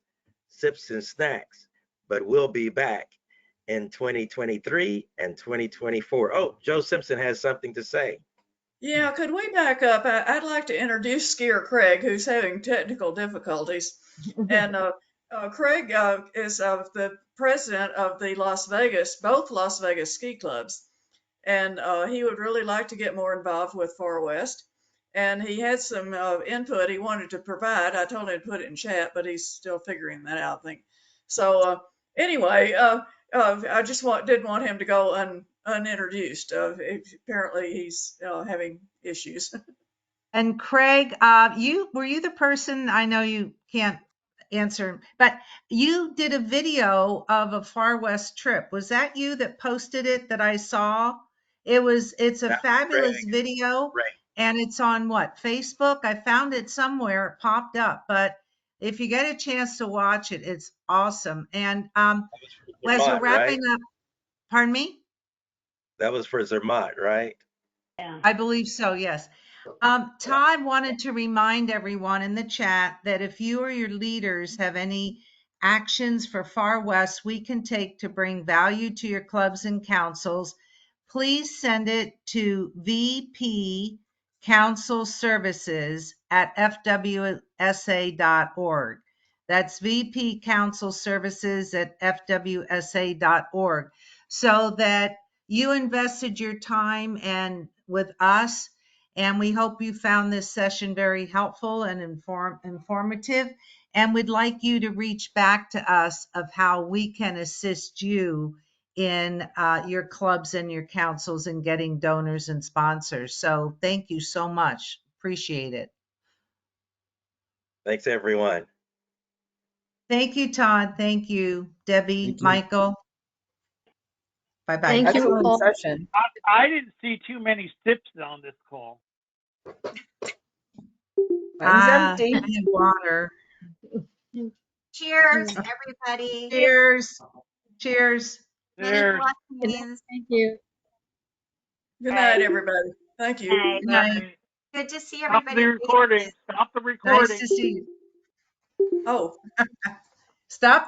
[SPEAKER 2] Sips and Snacks, but we'll be back in 2023 and 2024. Oh, Joe Simpson has something to say.
[SPEAKER 4] Yeah, could we back up? I'd like to introduce Skier Craig, who's having technical difficulties. And Craig is the president of the both Las Vegas ski clubs. And he would really like to get more involved with Far West. And he had some input he wanted to provide. I told him to put it in chat, but he's still figuring that out, I think. So anyway, I just didn't want him to go unintroduced. Apparently he's having issues.
[SPEAKER 3] And Craig, were you the person, I know you can't answer, but you did a video of a Far West trip. Was that you that posted it that I saw? It's a fabulous video,
[SPEAKER 2] Right.
[SPEAKER 3] and it's on what, Facebook? I found it somewhere, it popped up, but if you get a chance to watch it, it's awesome. And as we're
[SPEAKER 2] Zermatt,
[SPEAKER 3] wrapping up, pardon me?
[SPEAKER 2] That was for Zermatt, right?
[SPEAKER 14] Yeah.
[SPEAKER 3] I believe so, yes. Todd wanted to remind everyone in the chat that if you or your leaders have any actions for Far West we can take to bring value to your clubs and councils, please send it to VP Council Services at FWSA.org. That's VP Council Services at FWSA.org, so that you invested your time and with us, and we hope you found this session very helpful and informative. And we'd like you to reach back to us of how we can assist you in your clubs and your councils in getting donors and sponsors. So thank you so much. Appreciate it.
[SPEAKER 2] Thanks, everyone.
[SPEAKER 3] Thank you, Todd. Thank you, Debbie,
[SPEAKER 15] Thank you.
[SPEAKER 3] Michael. Bye-bye.
[SPEAKER 9] Thank you
[SPEAKER 11] Excellent
[SPEAKER 9] all.
[SPEAKER 11] session.
[SPEAKER 18] I didn't see too many sips on this call.
[SPEAKER 11] Mine's empty.
[SPEAKER 3] I have water.
[SPEAKER 13] Cheers, everybody.
[SPEAKER 3] Cheers. Cheers.
[SPEAKER 13] Many
[SPEAKER 18] There's
[SPEAKER 13] blessings.
[SPEAKER 9] Thank you.
[SPEAKER 4] Good night, everybody. Thank you.
[SPEAKER 14] Night.
[SPEAKER 3] Good night.
[SPEAKER 13] Good to see
[SPEAKER 18] Stop
[SPEAKER 13] everybody.
[SPEAKER 18] the recording. Stop the recording.
[SPEAKER 3] Nice to see you.
[SPEAKER 4] Oh.
[SPEAKER 3] Stop